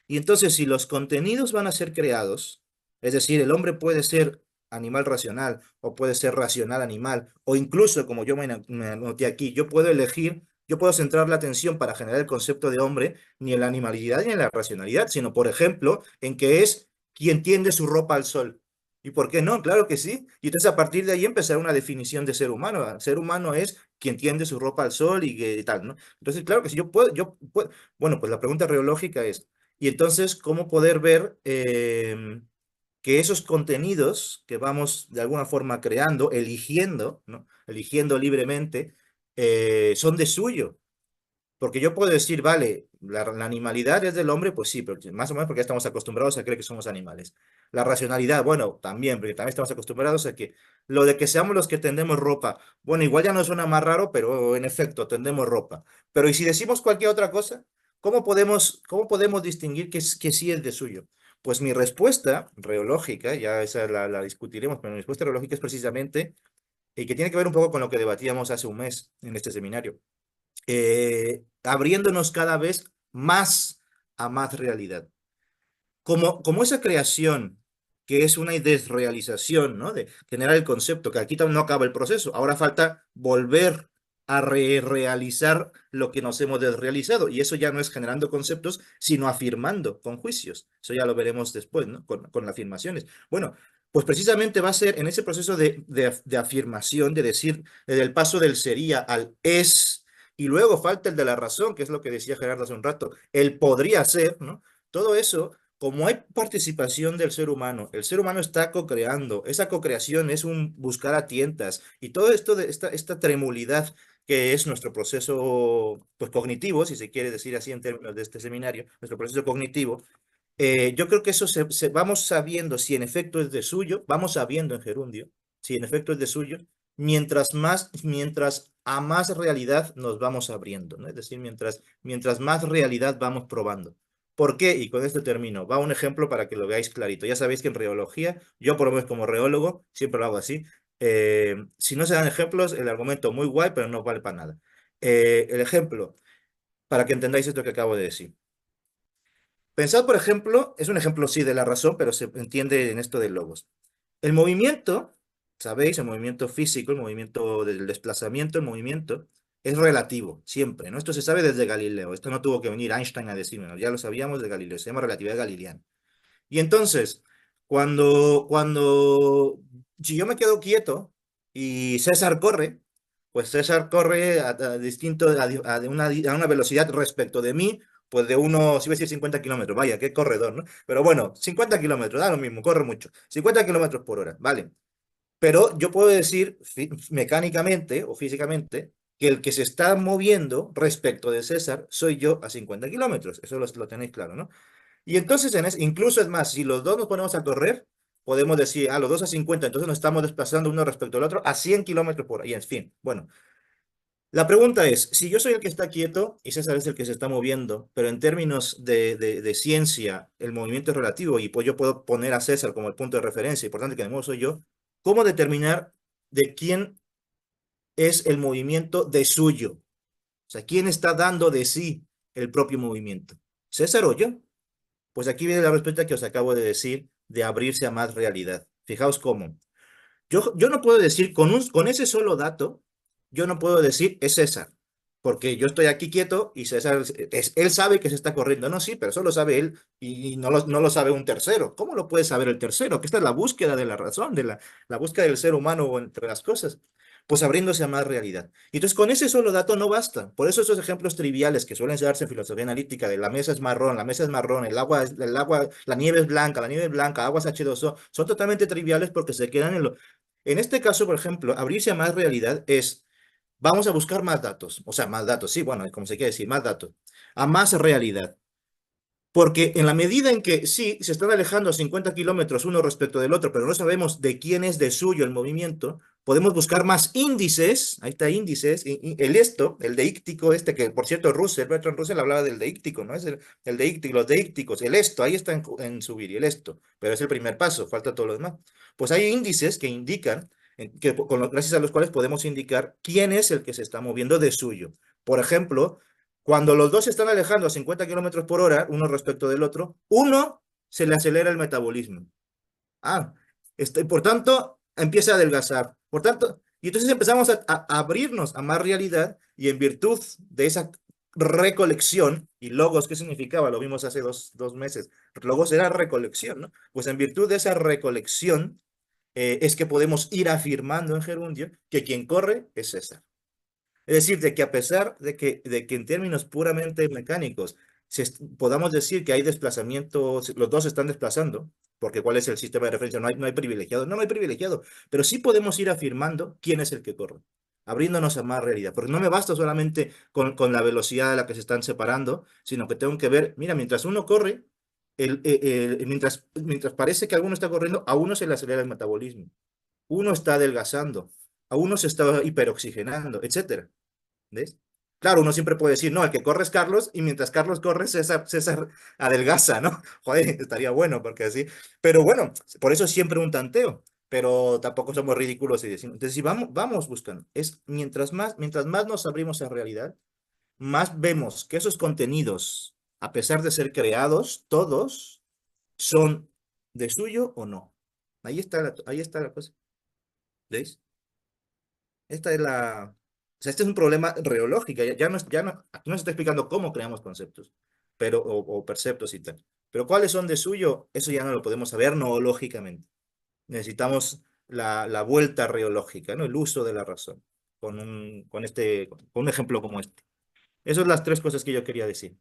y entonces si los contenidos van a ser creados, es decir, el hombre puede ser animal racional o puede ser racional animal, o incluso, como yo me anoté aquí, yo puedo centrar la atención para generar el concepto de hombre ni en la animalidad ni en la racionalidad, sino, por ejemplo, en que es quien tiende su ropa al sol. ¿Y por qué no? Claro que sí. Y entonces a partir de ahí empezar una definición de ser humano. Ser humano es quien tiende su ropa al sol y que tal, ¿no? Entonces, claro que si yo puedo. Bueno, pues la pregunta reológica es, ¿y entonces cómo poder ver que esos contenidos que vamos de alguna forma creando, eligiendo, ¿no? Eligiendo libremente, son de suyo? Porque yo puedo decir, vale, la animalidad es del hombre, pues sí, pero más o menos porque ya estamos acostumbrados a creer que somos animales. La racionalidad, bueno, también, porque también estamos acostumbrados a que lo de que seamos los que tendemos ropa, bueno, igual ya no suena más raro, pero en efecto, tendemos ropa. Pero ¿y si decimos cualquier otra cosa? ¿Cómo podemos distinguir que sí es de suyo? Pues mi respuesta reológica, ya esa la discutiremos, pero mi respuesta reológica es precisamente, y que tiene que ver un poco con lo que debatíamos hace un mes en este seminario, abriéndonos cada vez más a más realidad. Como esa creación, que es una desrealización, ¿no? De generar el concepto, que aquí no acaba el proceso, ahora falta volver a realizar lo que nos hemos desrealizado, y eso ya no es generando conceptos, sino afirmando con juicios. Eso ya lo veremos después, ¿no? Con afirmaciones. Bueno, pues precisamente va a ser en ese proceso de afirmación, de decir, del paso del sería al es, y luego falta el de la razón, que es lo que decía Gerardo hace un rato, el podría ser, ¿no? Todo eso, como hay participación del ser humano, el ser humano está co-creando, esa co-creación es un buscar a tientas, y todo esto de esta tremulidad que es nuestro proceso pues, cognitivo, si se quiere decir así en términos de este seminario, nuestro proceso cognitivo, yo creo que eso vamos sabiendo si en efecto es de suyo, vamos sabiendo en gerundio, si en efecto es de suyo, mientras a más realidad nos vamos abriendo, ¿no? Es decir, mientras más realidad vamos probando. ¿Por qué? Y con esto termino. Va un ejemplo para que lo veáis clarito. Ya sabéis que en reología, yo por lo menos como reólogo, siempre lo hago así. Si no se dan ejemplos, el argumento muy guay, pero no vale para nada. El ejemplo, para que entendáis esto que acabo de decir. Pensad, por ejemplo, es un ejemplo sí de la razón, pero se entiende en esto de logos. El movimiento, ¿sabéis? El movimiento físico, el movimiento del desplazamiento, el movimiento es relativo, siempre, ¿no? Esto se sabe desde Galileo, esto no tuvo que venir Einstein a decírmelo, ya lo sabíamos de Galileo, se llama relatividad galileana. Y entonces, si yo me quedo quieto y César corre, pues César corre a una velocidad respecto de mí, pues de unos, si iba a decir 50 kilómetros, vaya, qué corredor, ¿no? Pero bueno, 50 kilómetros, da lo mismo, corre mucho, 50 kilómetros por hora, vale. Pero yo puedo decir mecánicamente o físicamente que el que se está moviendo respecto de César soy yo a 50 kilómetros, eso lo tenéis claro, ¿no? Y entonces, incluso es más, si los dos nos ponemos a correr, podemos decir, los dos a 50, entonces nos estamos desplazando uno respecto al otro a 100 kilómetros por hora. Y en fin, bueno, la pregunta es, si yo soy el que está quieto y César es el que se está moviendo, pero en términos de ciencia, el movimiento es relativo y pues yo puedo poner a César como el punto de referencia, importante que de modo soy yo, ¿cómo determinar de quién es el movimiento de suyo? O sea, ¿quién está dando de sí el propio movimiento? ¿César o yo? Pues aquí viene la respuesta que os acabo de decir, de abrirse a más realidad. Fijaos cómo. Yo no puedo decir, con ese solo dato, yo no puedo decir es César, porque yo estoy aquí quieto y César, él sabe que se está corriendo. No, sí, pero solo sabe él y no lo sabe un tercero. ¿Cómo lo puede saber el tercero? Que esta es la búsqueda de la razón, la búsqueda del ser humano entre las cosas. Pues abriéndose a más realidad. Y entonces con ese solo dato no basta. Por eso esos ejemplos triviales que suelen darse en filosofía analítica de la mesa es marrón, la nieve es blanca, aguas H2O, son totalmente triviales porque se quedan en este caso, por ejemplo, abrirse a más realidad es, vamos a buscar más datos, o sea, más datos, sí, bueno, como se quiere decir, más datos, a más realidad. Porque en la medida en que sí, se están alejando a 50 kilómetros uno respecto del otro, pero no sabemos de quién es de suyo el movimiento, podemos buscar más índices, ahí está índices, el deíctico que por cierto Bertrand Russell hablaba del deíctico, ¿no? Es el deíctico, los deícticos, el esto, ahí está en subir y el esto, pero es el primer paso, falta todo lo demás. Pues hay índices que indican, gracias a los cuales podemos indicar quién es el que se está moviendo de suyo. Por ejemplo, cuando los dos se están alejando a 50 kilómetros por hora, uno respecto del otro, uno se le acelera el metabolismo. Por tanto, empieza a adelgazar. Por tanto, y entonces empezamos a abrirnos a más realidad y en virtud de esa recolección, y logos, ¿qué significaba? Lo vimos hace dos meses. Logos era recolección, ¿no? Pues en virtud de esa recolección es que podemos ir afirmando en gerundio que quien corre es César. Es decir, de que a pesar de que en términos puramente mecánicos podamos decir que hay desplazamiento, los dos se están desplazando, porque ¿cuál es el sistema de referencia? No hay privilegiado, no hay privilegiado, pero sí podemos ir afirmando quién es el que corre, abriéndonos a más realidad, porque no me basta solamente con la velocidad a la que se están separando, sino que tengo que ver, mira, mientras uno corre, mientras parece que alguno está corriendo, a uno se le acelera el metabolismo, uno está adelgazando, a uno se está hiperoxigenando, etcétera. ¿Ves? Claro, uno siempre puede decir, no, el que corre es Carlos, y mientras Carlos corre, César adelgaza, ¿no? Joder, estaría bueno, porque así. Pero bueno, por eso es siempre un tanteo, pero tampoco somos ridículos y decimos. Entonces, si vamos buscando, mientras más nos abrimos a realidad, más vemos que esos contenidos, a pesar de ser creados, todos son de suyo o no. Ahí está la cosa. ¿Veis? Esta es la... O sea, este es un problema reológico. Aquí no se está explicando cómo creamos conceptos o perceptos y tal. Pero cuáles son de suyo, eso ya no lo podemos saber noológicamente. necesitamos la vuelta reológica, ¿no? El uso de la razón, con un ejemplo como este. Esas son las tres cosas que yo quería decir.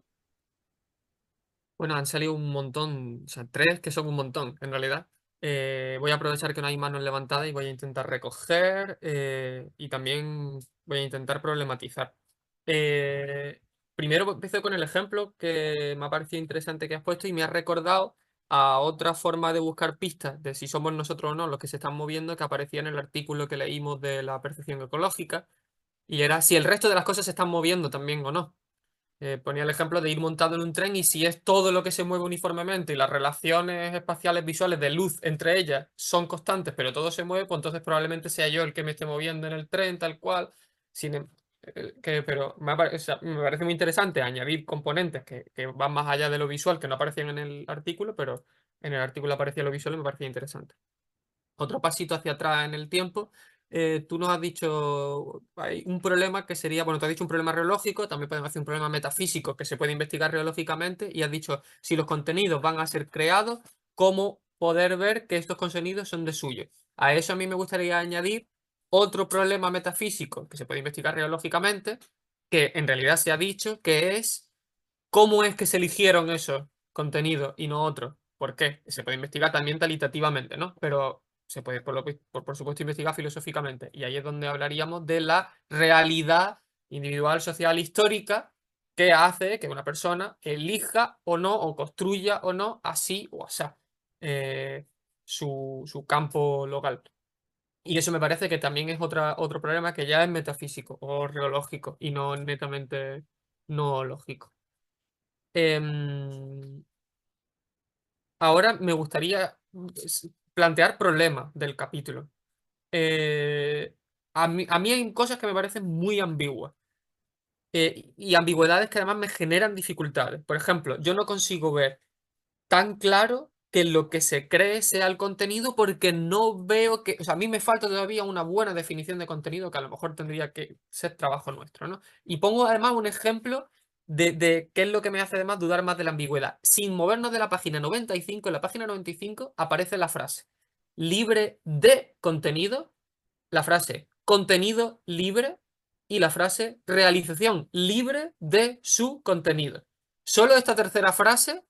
Bueno, han salido un montón, o sea, tres que son un montón, en realidad. Voy a aprovechar que no hay manos levantadas y voy a intentar recoger y también voy a intentar problematizar. Primero empiezo con el ejemplo que me ha parecido interesante que has puesto y me ha recordado a otra forma de buscar pistas de si somos nosotros o no los que se están moviendo que aparecía en el artículo que leímos de la percepción ecológica y era si el resto de las cosas se están moviendo también o no. Ponía el ejemplo de ir montado en un tren y si es todo lo que se mueve uniformemente y las relaciones espaciales visuales de luz entre ellas son constantes, pero todo se mueve, pues entonces probablemente sea yo el que me esté moviendo en el tren, tal cual. Pero o sea, me parece muy interesante añadir componentes que van más allá de lo visual, que no aparecían en el artículo, pero en el artículo aparecía lo visual y me parecía interesante. Otro pasito hacia atrás en el tiempo, tú nos has dicho, hay un problema que sería, bueno, te has dicho un problema reológico, también podemos hacer un problema metafísico que se puede investigar reológicamente, y has dicho, si los contenidos van a ser creados, ¿cómo poder ver que estos contenidos son de suyo? A eso a mí me gustaría añadir otro problema metafísico que se puede investigar reológicamente, que en realidad se ha dicho, que es cómo es que se eligieron esos contenidos y no otros. ¿Por qué? Se puede investigar también talitativamente, ¿no? Pero se puede, por supuesto, investigar filosóficamente. Y ahí es donde hablaríamos de la realidad individual, social, histórica que hace que una persona elija o no, o construya o no, así o asá, su campo local. Y eso me parece que también es otro problema que ya es metafísico o reológico y no netamente no lógico. Ahora me gustaría plantear problemas del capítulo. A mí hay cosas que me parecen muy ambiguas. Y ambigüedades que además me generan dificultades. Por ejemplo, yo no consigo ver tan claro que lo que se cree sea el contenido porque no veo que, o sea, a mí me falta todavía una buena definición de contenido que a lo mejor tendría que ser trabajo nuestro, ¿no? Y pongo además un ejemplo de qué es lo que me hace además dudar más de la ambigüedad. Sin movernos de la página 95, en la página 95 aparece la frase libre de contenido, la frase contenido libre y la frase realización libre de su contenido. Solo esta tercera frase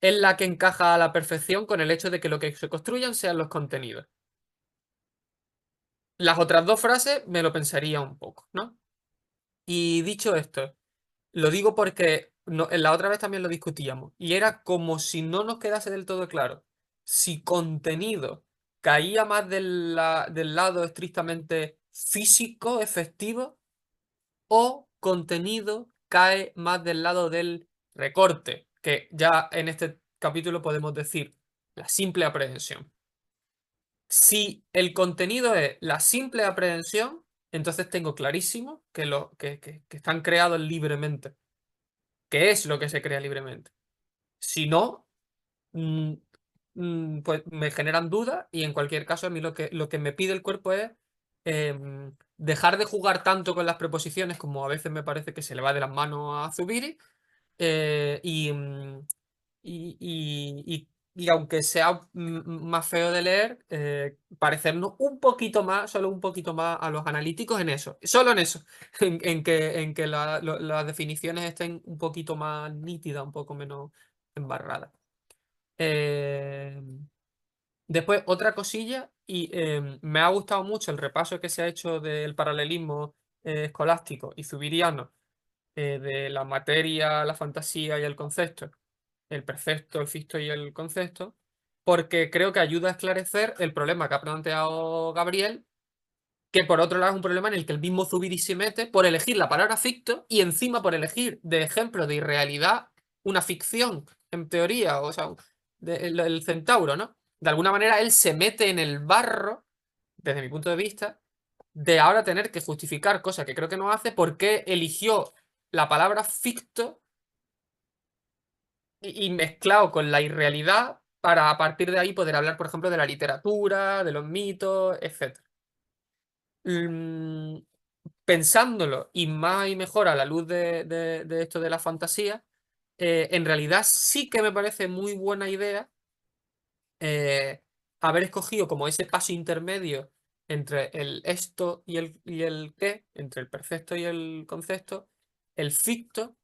es la que encaja a la perfección con el hecho de que lo que se construyan sean los contenidos. Las otras dos frases me lo pensaría un poco, ¿no? Y dicho esto, lo digo porque en la otra vez también lo discutíamos y era como si no nos quedase del todo claro si contenido caía más del lado estrictamente físico, efectivo, o contenido cae más del lado del recorte, que ya en este capítulo podemos decir la simple aprehensión. Si el contenido es la simple aprehensión, entonces tengo clarísimo que están creados libremente, que es lo que se crea libremente. Si no, pues me generan dudas y en cualquier caso a mí lo que me pide el cuerpo es dejar de jugar tanto con las preposiciones como a veces me parece que se le va de las manos a Zubiri y aunque sea más feo de leer, parecernos un poquito más, solo un poquito más a los analíticos en eso, solo en eso, en que las definiciones estén un poquito más nítidas, un poco menos embarradas. Después, otra cosilla, y me ha gustado mucho el repaso que se ha hecho del paralelismo escolástico y zubiriano de la materia, la fantasía y el concepto, el precepto, el ficto y el concepto, porque creo que ayuda a esclarecer el problema que ha planteado Gabriel, que por otro lado es un problema en el que el mismo Zubiri se mete por elegir la palabra ficto y encima por elegir de ejemplo de irrealidad una ficción, en teoría, o sea, el centauro, ¿no? De alguna manera él se mete en el barro, desde mi punto de vista, de ahora tener que justificar, cosa que creo que no hace, por qué eligió la palabra ficto y mezclado con la irrealidad para a partir de ahí poder hablar, por ejemplo, de la literatura, de los mitos, etc. Pensándolo y más y mejor a la luz de esto de la fantasía, en realidad sí que me parece muy buena idea haber escogido como ese paso intermedio entre el esto y el qué, entre el perfecto y el concepto, el ficto,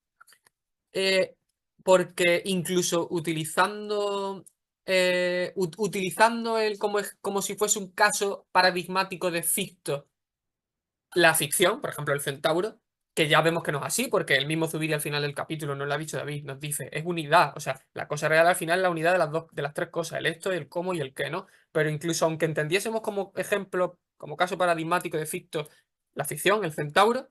porque incluso utilizando el como si fuese un caso paradigmático de ficto, la ficción, por ejemplo, el centauro, que ya vemos que no es así, porque el mismo Zubiri al final del capítulo, no lo ha dicho David, nos dice, es unidad, o sea, la cosa real al final es la unidad de de las tres cosas, el esto, el cómo y el qué, ¿no? Pero incluso aunque entendiésemos como ejemplo, como caso paradigmático de ficto, la ficción, el centauro,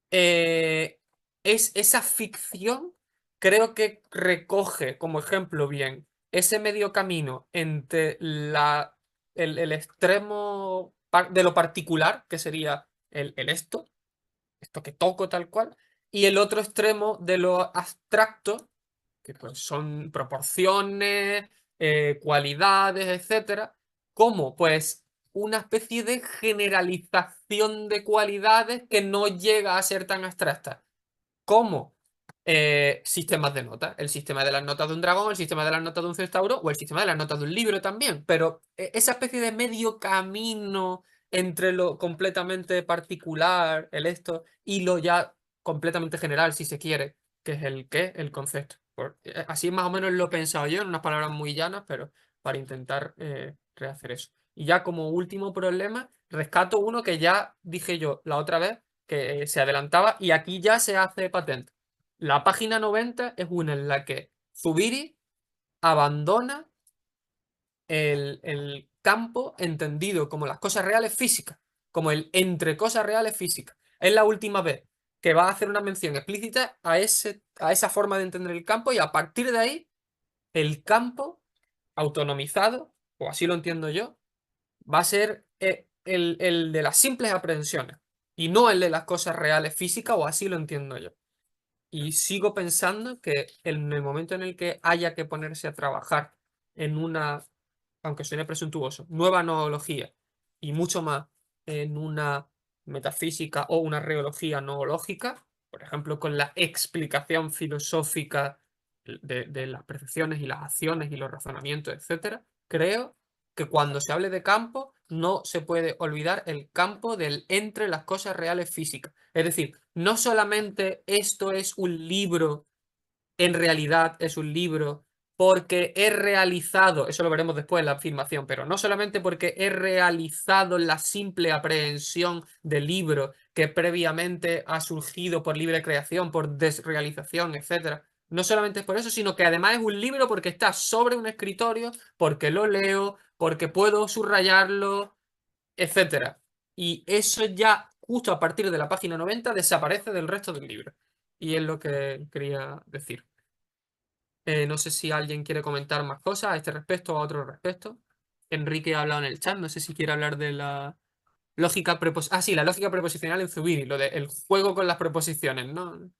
es esa ficción, creo que recoge como ejemplo bien ese medio camino entre el extremo de lo particular, que sería el esto que toco tal cual, y el otro extremo de lo abstracto, que pues son proporciones, cualidades, etcétera, como pues una especie de generalización de cualidades que no llega a ser tan abstracta como sistemas de notas. El sistema de las notas de un dragón, el sistema de las notas de un centauro o el sistema de las notas de un libro también. Pero esa especie de medio camino entre lo completamente particular, el esto, y lo ya completamente general, si se quiere, que es el qué, el concepto. Así más o menos lo he pensado yo, en unas palabras muy llanas, pero para intentar rehacer eso. Y ya como último problema, rescato uno que ya dije yo la otra vez, que se adelantaba y aquí ya se hace patente. La página 90 es una en la que Zubiri abandona el campo entendido como las cosas reales físicas, como el entre cosas reales físicas. Es la última vez que va a hacer una mención explícita a esa forma de entender el campo y a partir de ahí el campo autonomizado, o así lo entiendo yo, va a ser el de las simples aprehensiones y no el de las cosas reales físicas, o así lo entiendo yo. Y sigo pensando que en el momento en el que haya que ponerse a trabajar en una, aunque suene presuntuoso, nueva noología y mucho más en una metafísica o una reología noológica, por ejemplo, con la explicación filosófica de las percepciones y las acciones y los razonamientos, etcétera, creo que cuando se hable de campo no se puede olvidar el campo del entre las cosas reales físicas. Es decir, no solamente esto es un libro, en realidad es un libro porque he realizado, eso lo veremos después en la afirmación, pero no solamente porque he realizado la simple aprehensión del libro que previamente ha surgido por libre creación, por desrealización, etcétera. No solamente es por eso, sino que además es un libro porque está sobre un escritorio, porque lo leo, porque puedo subrayarlo, etcétera. Y eso ya, justo a partir de la página 90, desaparece del resto del libro. Y es lo que quería decir. No sé si alguien quiere comentar más cosas a este respecto o a otro respecto. Enrique ha hablado en el chat, no sé si quiere hablar de la lógica preposicional. Ah, sí, la lógica preposicional en Zubiri, lo del juego con las preposiciones, ¿no?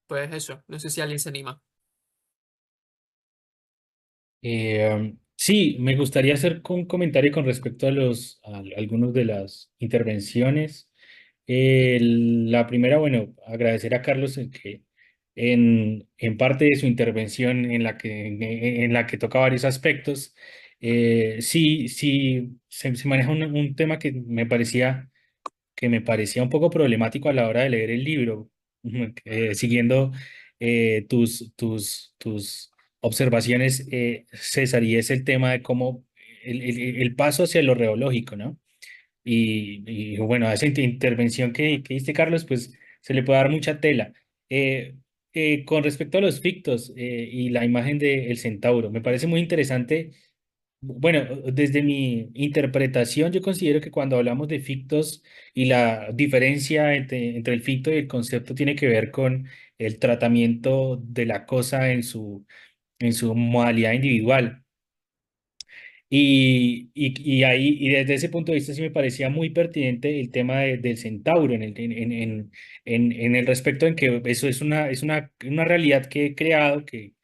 Pues eso, no sé si alguien se anima. Sí, me gustaría hacer un comentario con respecto a algunos de las intervenciones. La primera, bueno, agradecer a Carlos en que en parte de su intervención en la que toca varios aspectos, sí, sí, se maneja un tema que me parecía un poco problemático a la hora de leer el libro, siguiendo tus observaciones, César, y es el tema de cómo el paso hacia lo reológico, ¿no? Y bueno, a esa intervención que diste, Carlos, pues se le puede dar mucha tela. Eh, con respecto a los fictos y la imagen del centauro, me parece muy interesante. Bueno, desde mi interpretación, yo considero que cuando hablamos de fictos y la diferencia entre el ficto y el concepto tiene que ver con el tratamiento de la cosa en su modalidad individual. Y desde ese punto de vista sí me parecía muy pertinente el tema del centauro en el respecto en que eso una realidad que he creado que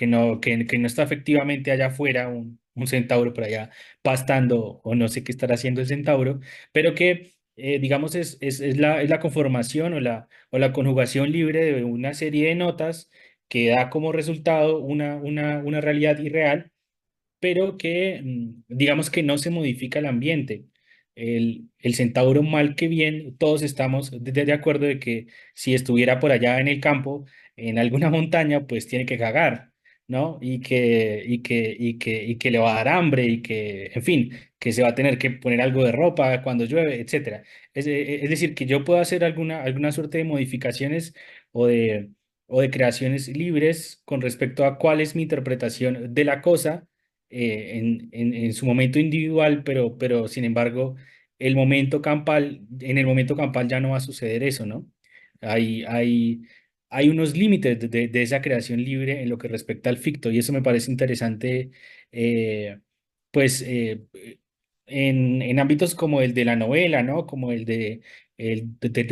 no está efectivamente allá afuera, un centauro por allá pastando o no sé qué estará haciendo el centauro, pero que digamos es la conformación o la conjugación libre de una serie de notas que da como resultado una realidad irreal, pero que digamos que no se modifica el ambiente. El centauro mal que bien, todos estamos de acuerdo de que si estuviera por allá en el campo, en alguna montaña, pues tiene que cagar, ¿no? Y que le va a dar hambre y que, en fin, que se va a tener que poner algo de ropa cuando llueve, etcétera. Es decir, que yo puedo hacer alguna suerte de modificaciones o de creaciones libres con respecto a cuál es mi interpretación de la cosa en su momento individual, pero sin embargo, en el momento campal ya no va a suceder eso, ¿no? Hay, hay, hay unos límites de esa creación libre en lo que respecta al ficto, y eso me parece interesante, eh, pues, en ámbitos como el de la novela, ¿no? Como el de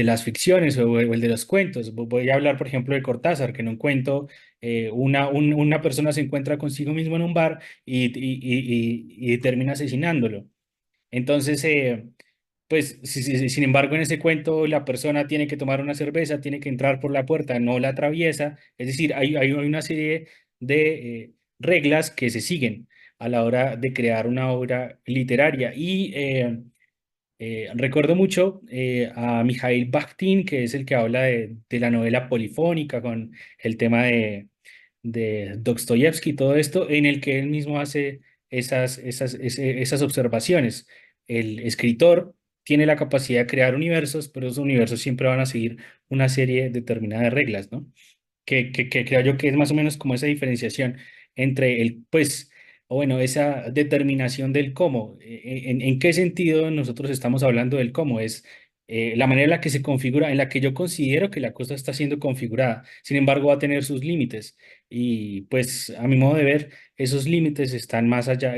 las ficciones o el de los cuentos. Voy a hablar, por ejemplo, de Cortázar, que en un cuento una persona se encuentra consigo mismo en un bar y termina asesinándolo. Entonces, pues, sin embargo, en ese cuento la persona tiene que tomar una cerveza, tiene que entrar por la puerta, no la atraviesa. Es decir, hay una serie de reglas que se siguen a la hora de crear una obra literaria. Y recuerdo mucho a Mikhail Bakhtin, que es el que habla de la novela polifónica con el tema de Dostoyevsky y todo esto, en el que él mismo hace esas observaciones. El escritor tiene la capacidad de crear universos, pero esos universos siempre van a seguir una serie determinada de reglas, ¿no? Que creo yo que es más o menos como esa diferenciación entre pues, o bueno, esa determinación del cómo. ¿En qué sentido nosotros estamos hablando del cómo? Es la manera en la que se configura, en la que yo considero que la cosa está siendo configurada. Sin embargo, va a tener sus límites. Y pues, a mi modo de ver, esos límites están más allá,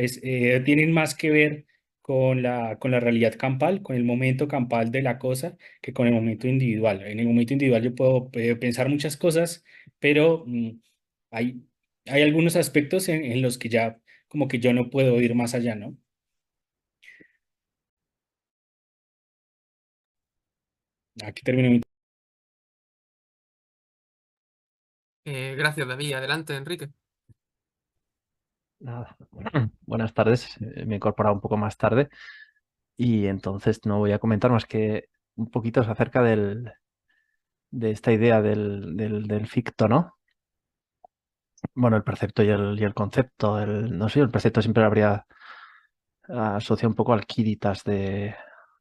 tienen más que ver con la realidad campal, con el momento campal de la cosa, que con el momento individual. En el momento individual yo puedo pensar muchas cosas, pero hay, hay algunos aspectos en los que ya como que yo no puedo ir más allá, ¿no? Aquí termino mi... Gracias, David. Adelante, Enrique. Nada. Buenas tardes. Me he incorporado un poco más tarde y entonces no voy a comentar más que un poquito acerca de esta idea del ficto, ¿no? Bueno, el precepto y el concepto. No sé, el precepto siempre lo habría asociado un poco al Quiritas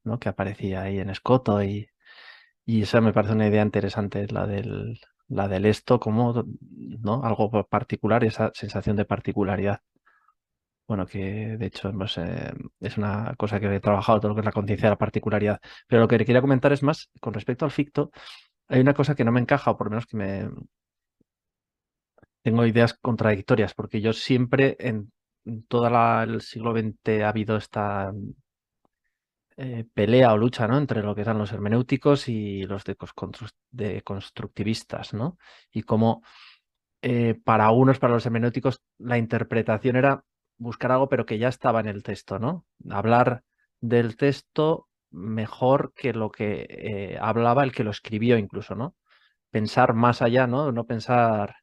¿no? Que aparecía ahí en Escoto y esa me parece una idea interesante, la del esto como, ¿no? Algo particular, esa sensación de particularidad. Bueno, que de hecho pues, es una cosa que he trabajado, todo lo que es la conciencia de la particularidad. Pero lo que quería comentar es más, con respecto al ficto, hay una cosa que no me encaja, o por lo menos que tengo ideas contradictorias, porque yo siempre en todo el siglo XX ha habido esta pelea o lucha, ¿no? Entre lo que eran los hermenéuticos y los de constructivistas, ¿no? Y cómo para los hermenéuticos, la interpretación era buscar algo, pero que ya estaba en el texto, ¿no? Hablar del texto mejor que lo que hablaba el que lo escribió incluso, ¿no? Pensar más allá, ¿no? No pensar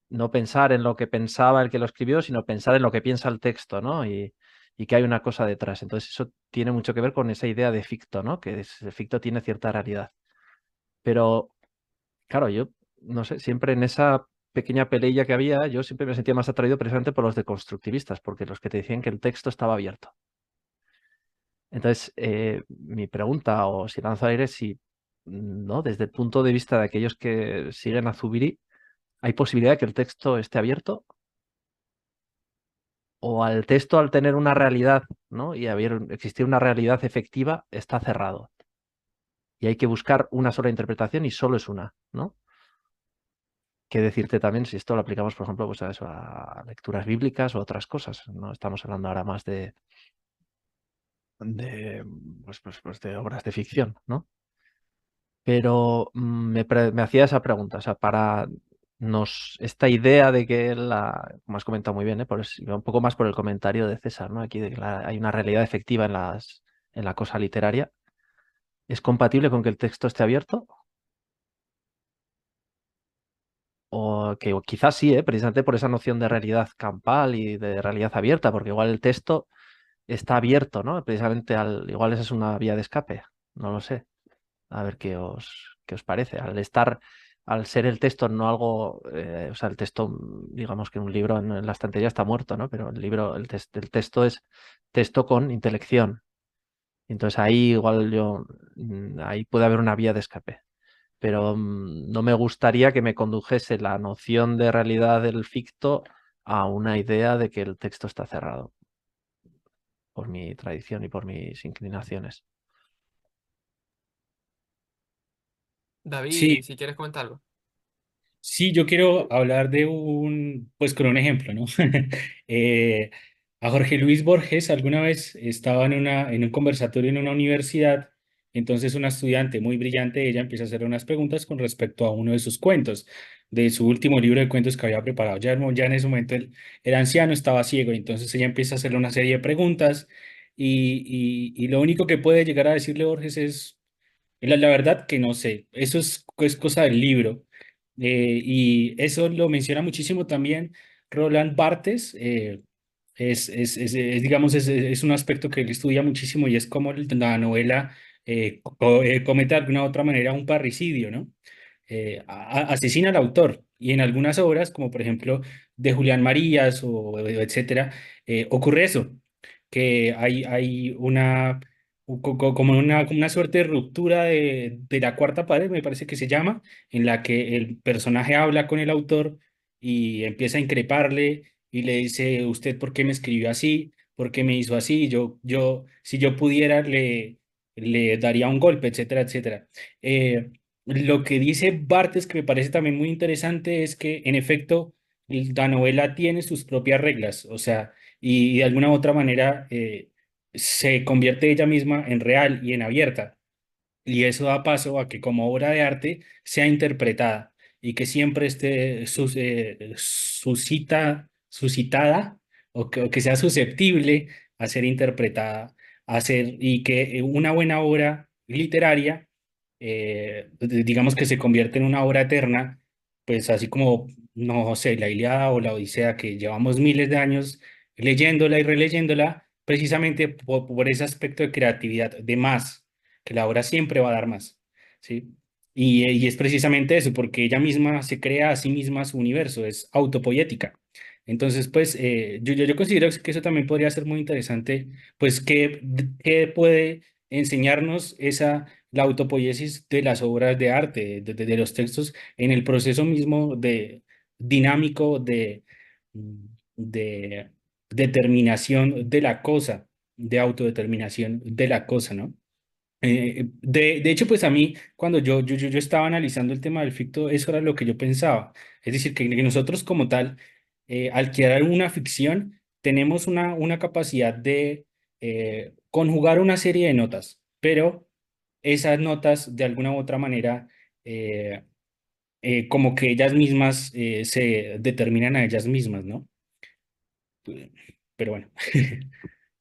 en lo que pensaba el que lo escribió, sino pensar en lo que piensa el texto, ¿no? Y que hay una cosa detrás. Entonces eso tiene mucho que ver con esa idea de ficto, ¿no? Que el ficto tiene cierta realidad. Pero claro, yo no sé, siempre en esa pequeña peleilla que había, yo siempre me sentía más atraído precisamente por los deconstructivistas, porque los que te decían que el texto estaba abierto. Entonces, mi pregunta, o si lanzo al aire, es si, ¿no? Desde el punto de vista de aquellos que siguen a Zubiri, ¿hay posibilidad de que el texto esté abierto? ¿O al texto, al tener una realidad, ¿no? Y existir una realidad efectiva, está cerrado? Y hay que buscar una sola interpretación y solo es una, ¿no? Qué decirte también si esto lo aplicamos, por ejemplo, pues a eso, a lecturas bíblicas o otras cosas. No estamos hablando ahora más pues de obras de ficción, ¿no? Pero me hacía esa pregunta, o sea, esta idea de que como has comentado muy bien, un poco más por el comentario de César, ¿no? Aquí de que hay una realidad efectiva en la cosa literaria. ¿Es compatible con que el texto esté abierto? o que o quizás sí, precisamente por esa noción de realidad campal y de realidad abierta, porque igual el texto está abierto, ¿no? Precisamente igual esa es una vía de escape, no lo sé. A ver qué os parece. Al ser el texto no algo, o sea, el texto, digamos que un libro en la estantería está muerto, ¿no? Pero el texto es texto con intelección. Entonces ahí igual ahí puede haber una vía de escape. Pero no me gustaría que me condujese la noción de realidad del ficto a una idea de que el texto está cerrado, por mi tradición y por mis inclinaciones. David, Sí, si quieres comentar algo. sí, yo quiero hablar pues con un ejemplo, ¿no? Eh, a Jorge Luis Borges alguna vez estaba en un conversatorio en una universidad, entonces una estudiante muy brillante, ella empieza a hacer unas preguntas con respecto a uno de sus cuentos, de su último libro de cuentos que había preparado. Ya en ese momento él era anciano, estaba ciego, entonces ella empieza a hacerle una serie de preguntas y lo único que puede llegar a decirle Borges es, la verdad que no sé, eso es cosa del libro. Y eso lo menciona muchísimo también Roland Barthes. Digamos, es un aspecto que él estudia muchísimo y es como la novela comete de alguna u otra manera un parricidio, ¿no? Asesina al autor. Y en algunas obras, como por ejemplo de Julián Marías o etcétera, ocurre eso, que hay como una suerte de ruptura de la cuarta pared, me parece que se llama, en la que el personaje habla con el autor y empieza a increparle y le dice, ¿usted por qué me escribió así? ¿Por qué me hizo así? Si yo pudiera, le daría un golpe, etcétera, etcétera. Lo que dice Bartes, que me parece también muy interesante, es que en efecto la novela tiene sus propias reglas, o sea, y de alguna u otra manera se convierte ella misma en real y en abierta. Y eso da paso a que como obra de arte sea interpretada y que siempre esté suscitada o que sea susceptible a ser interpretada, y que una buena obra literaria, digamos que se convierte en una obra eterna, pues así como, no sé, la Ilíada o la Odisea, que llevamos miles de años leyéndola y releyéndola, precisamente por ese aspecto de creatividad, de más que la obra siempre va a dar más, ¿sí? Y es precisamente eso, porque ella misma se crea a sí misma su universo, es autopoética. Entonces, pues, yo considero que eso también podría ser muy interesante, pues, ¿qué puede enseñarnos la autopoiesis de las obras de arte, de los textos, en el proceso mismo dinámico de determinación de la cosa, de autodeterminación de la cosa, ¿no? De hecho, pues a mí, cuando yo estaba analizando el tema del ficto, eso era lo que yo pensaba. Es decir, que nosotros como tal, al crear una ficción, tenemos una capacidad de conjugar una serie de notas, pero esas notas, de alguna u otra manera, eh, como que ellas mismas se determinan a ellas mismas, ¿no? Pero bueno,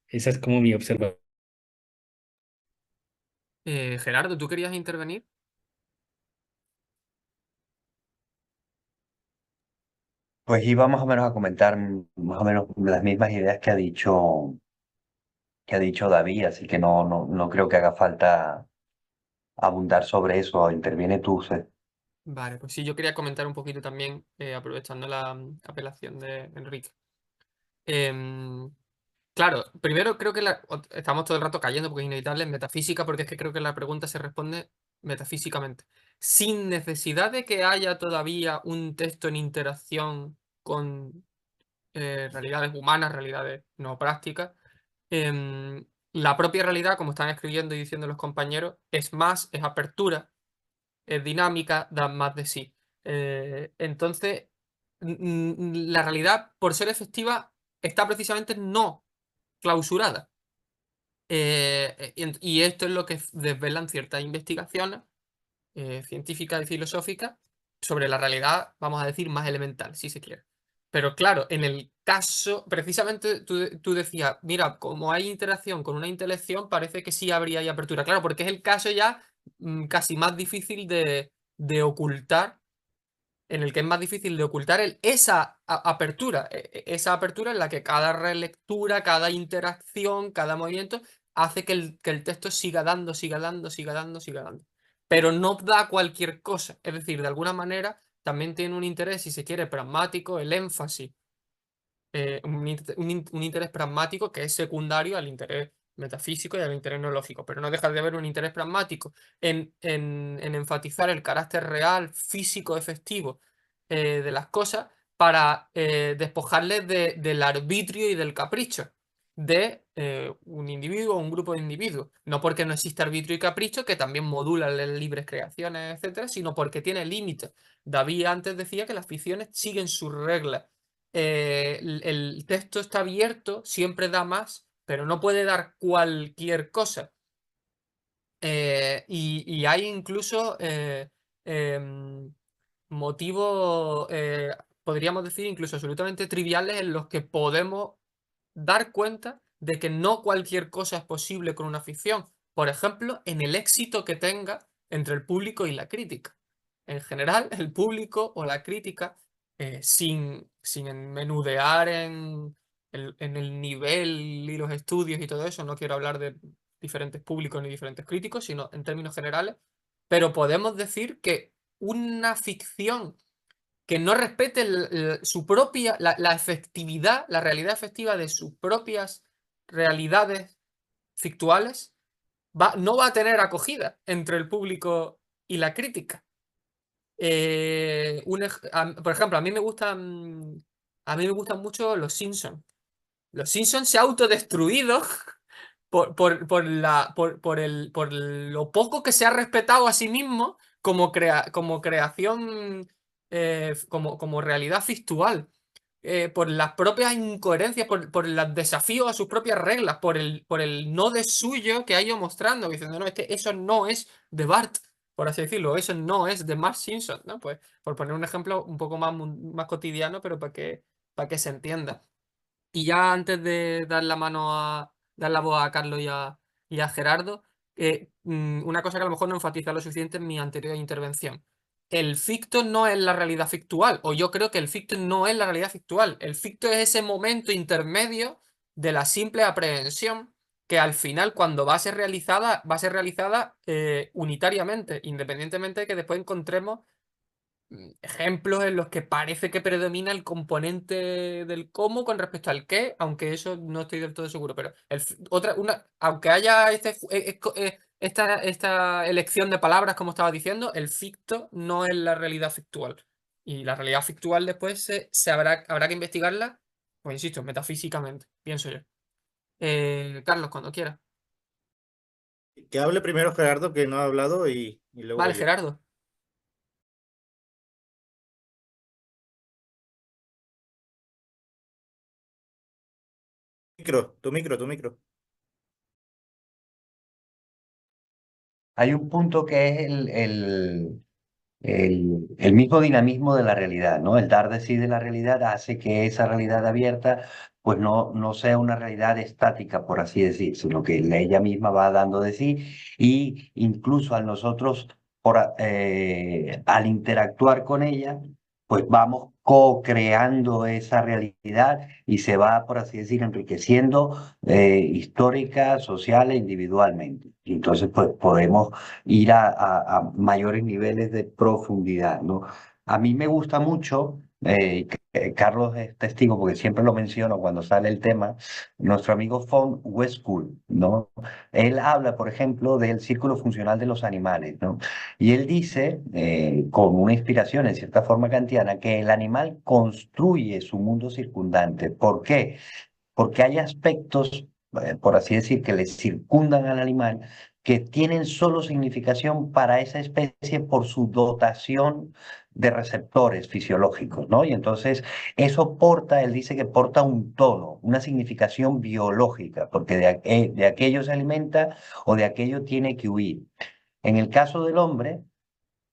esa es como mi observación. Gerardo, ¿tú querías intervenir? Pues iba más o menos a comentar más o menos las mismas ideas que ha dicho David, así que no creo que haga falta abundar sobre eso. Interviene tú, Seth. Vale, pues sí, yo quería comentar un poquito también, aprovechando la apelación de Enrique. Em, claro, primero creo que estamos todo el rato cayendo porque es inevitable en metafísica, porque es que creo que la pregunta se responde metafísicamente. Sin necesidad de que haya todavía un texto en interacción con realidades humanas, realidades no prácticas, la propia realidad, como están escribiendo y diciendo los compañeros, es apertura, es dinámica, da más de sí. Entonces, la realidad, por ser efectiva, está precisamente no clausurada. Y esto es lo que desvelan ciertas investigaciones científicas y filosóficas sobre la realidad, vamos a decir, más elemental, si se quiere. Pero claro, en el caso, precisamente tú decías, mira, como hay interacción con una intelección, parece que sí habría ahí apertura. Claro, porque es el caso ya casi más difícil de ocultar en el que es más difícil de ocultar esa apertura, esa apertura en la que cada relectura, cada interacción, cada movimiento hace que el texto siga dando, siga dando, siga dando, siga dando. Pero no da cualquier cosa, es decir, de alguna manera también tiene un interés, si se quiere, pragmático, el énfasis, un interés pragmático que es secundario al interés metafísico y al interés neológico, pero no deja de haber un interés pragmático en enfatizar el carácter real, físico, efectivo de las cosas para despojarles del arbitrio y del capricho de un individuo o un grupo de individuos. No porque no exista arbitrio y capricho, que también modulan las libres creaciones, etcétera, sino porque tiene límites. David antes decía que las ficciones siguen sus reglas. El texto está abierto, siempre da más, pero no puede dar cualquier cosa. Y hay incluso motivos, podríamos decir, incluso absolutamente triviales en los que podemos dar cuenta de que no cualquier cosa es posible con una ficción. Por ejemplo, en el éxito que tenga entre el público y la crítica. En general, el público o la crítica, sin menudear en el nivel y los estudios y todo eso, no quiero hablar de diferentes públicos ni diferentes críticos, sino en términos generales, pero podemos decir que una ficción que no respete su propia, la efectividad, la realidad efectiva de sus propias realidades fictuales, no va a tener acogida entre el público y la crítica. Por ejemplo, a mí me gustan mucho los Simpsons. Los Simpsons se ha autodestruido por lo poco que se ha respetado a sí mismo como creación, como realidad fictual, por las propias incoherencias, por los desafíos a sus propias reglas, por el no de suyo que ha ido mostrando, diciendo, no, es que eso no es de Bart, por así decirlo, eso no es de Marge Simpson, ¿no? Pues por poner un ejemplo un poco más cotidiano, pero para que se entienda. Y ya antes de dar la voz a Carlos y a Gerardo, una cosa que a lo mejor no enfatiza lo suficiente en mi anterior intervención. El ficto no es la realidad fictual, o yo creo que el ficto no es la realidad fictual. El ficto es ese momento intermedio de la simple aprehensión que al final, cuando va a ser realizada unitariamente, independientemente de que después encontremos ejemplos en los que parece que predomina el componente del cómo con respecto al qué, aunque eso no estoy del todo seguro, pero aunque haya esta elección de palabras, como estaba diciendo, el ficto no es la realidad fictual. Y la realidad fictual después habrá que investigarla, pues insisto, metafísicamente, pienso yo. Carlos, cuando quieras. Que hable primero Gerardo, que no ha hablado, y luego Vale, voy yo. Gerardo. Tu micro. Hay un punto que es el mismo dinamismo de la realidad, ¿no? El dar de sí de la realidad hace que esa realidad abierta pues no sea una realidad estática, por así decir, sino que ella misma va dando de sí y incluso a nosotros, al interactuar con ella, pues vamos co-creando esa realidad y se va, por así decir, enriqueciendo histórica, social e individualmente. Y entonces, pues podemos ir a mayores niveles de profundidad, ¿no? A mí me gusta mucho, Carlos es testigo porque siempre lo menciono cuando sale el tema, nuestro amigo von Westphal, ¿no? Él habla, por ejemplo, del círculo funcional de los animales, ¿no? Y él dice, con una inspiración en cierta forma kantiana, que el animal construye su mundo circundante. ¿Por qué? Porque hay aspectos, por así decir, que le circundan al animal que tienen solo significación para esa especie por su dotación de receptores fisiológicos, ¿no? Y entonces eso porta, él dice que porta un tono, una significación biológica, porque de aquello se alimenta o de aquello tiene que huir. En el caso del hombre,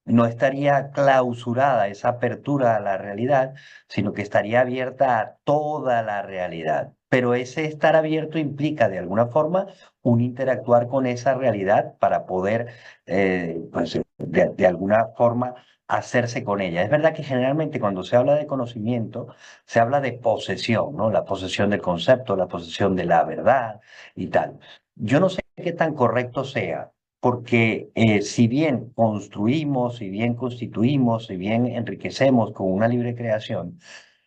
no estaría clausurada esa apertura a la realidad, sino que estaría abierta a toda la realidad. Pero ese estar abierto implica de alguna forma un interactuar con esa realidad para poder, pues, de alguna forma, hacerse con ella. Es verdad que generalmente cuando se habla de conocimiento, se habla de posesión, ¿no? La posesión del concepto, la posesión de la verdad y tal. Yo no sé qué tan correcto sea, porque si bien construimos, si bien constituimos, si bien enriquecemos con una libre creación,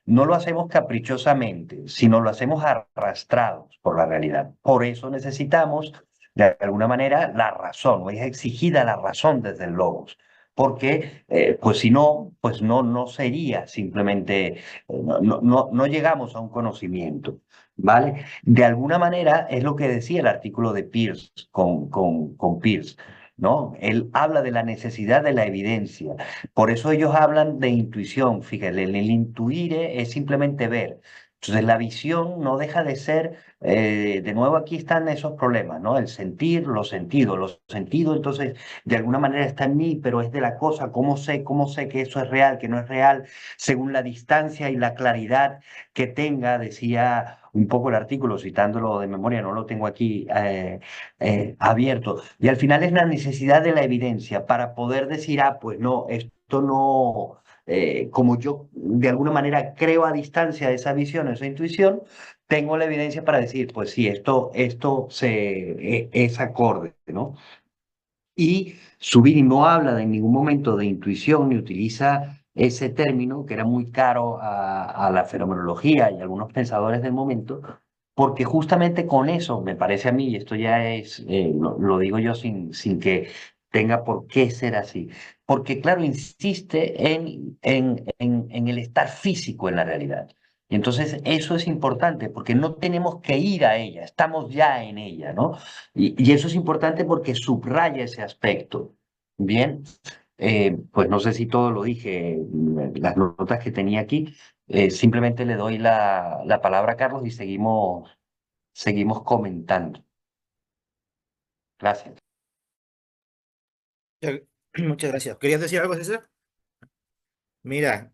no lo hacemos caprichosamente, sino lo hacemos arrastrados por la realidad. Por eso necesitamos, de alguna manera, la razón, o es exigida la razón desde el logos. Porque, pues si no, pues no sería simplemente, no llegamos a un conocimiento, ¿vale? De alguna manera es lo que decía el artículo de Peirce con Peirce, ¿no? Él habla de la necesidad de la evidencia. Por eso ellos hablan de intuición. Fíjate, el intuir es simplemente ver. Entonces la visión no deja de ser, de nuevo aquí están esos problemas, ¿no? El sentir, los sentidos, entonces de alguna manera está en mí, pero es de la cosa, cómo sé que eso es real, que no es real, según la distancia y la claridad que tenga, decía un poco el artículo, citándolo de memoria, no lo tengo aquí abierto. Y al final es la necesidad de la evidencia para poder decir, ah, pues no, esto no, como yo de alguna manera creo a distancia de esa visión, esa intuición, tengo la evidencia para decir, pues sí, es acorde, ¿no? Y Zubiri no habla en ningún momento de intuición ni utiliza ese término que era muy caro a la fenomenología y a algunos pensadores del momento, porque justamente con eso, me parece a mí, y esto ya es, lo digo yo sin que tenga por qué ser así, porque claro, insiste en el estar físico en la realidad. Y entonces eso es importante porque no tenemos que ir a ella, estamos ya en ella, ¿no? Y eso es importante porque subraya ese aspecto. Bien, pues no sé si todo lo dije, las notas que tenía aquí. Simplemente le doy la palabra a Carlos y seguimos comentando. Gracias. Muchas gracias. ¿Querías decir algo, César? Mira,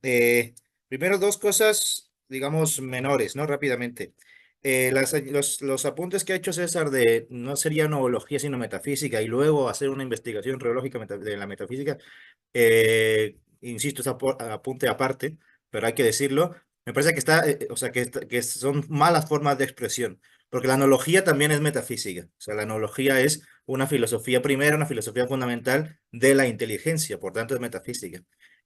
primero dos cosas, digamos, menores, ¿no? Rápidamente. Los apuntes que ha hecho César de no sería noología sino metafísica y luego hacer una investigación reológica de la metafísica, insisto, es apunte aparte, pero hay que decirlo. Me parece que o sea, que son malas formas de expresión, porque la analogía también es metafísica. O sea, la analogía es una filosofía primera, una filosofía fundamental de la inteligencia, por tanto es metafísica.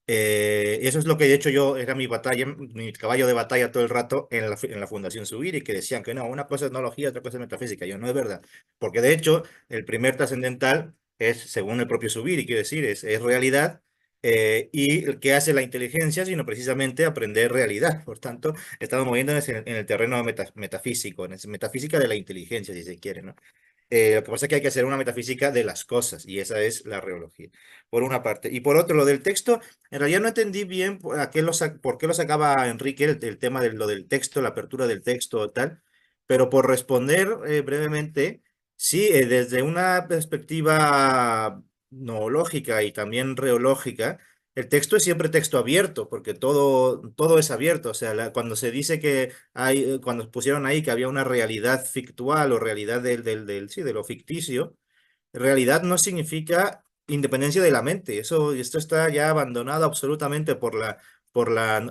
Eso es lo que de hecho yo era mi batalla, mi caballo de batalla todo el rato en la Fundación Zubiri, que decían que no, una cosa es etnología, otra cosa es metafísica. Yo no es verdad, porque de hecho el primer trascendental es, según el propio Zubiri, quiero decir, es realidad, y el que hace la inteligencia, sino precisamente aprender realidad. Por tanto, estamos moviéndonos en el terreno metafísico, en metafísica de la inteligencia, si se quiere, ¿no? Lo que pasa es que hay que hacer una metafísica de las cosas y esa es la reología, por una parte. Y por otro, lo del texto, en realidad no entendí bien por qué lo sacaba Enrique el tema de lo del texto, la apertura del texto tal, pero por responder brevemente, sí, desde una perspectiva noológica y también reológica, el texto es siempre texto abierto, porque todo es abierto. O sea, cuando se dice que cuando pusieron ahí que había una realidad fictual o realidad sí, de lo ficticio, realidad no significa independencia de la mente. Esto está ya abandonado absolutamente por la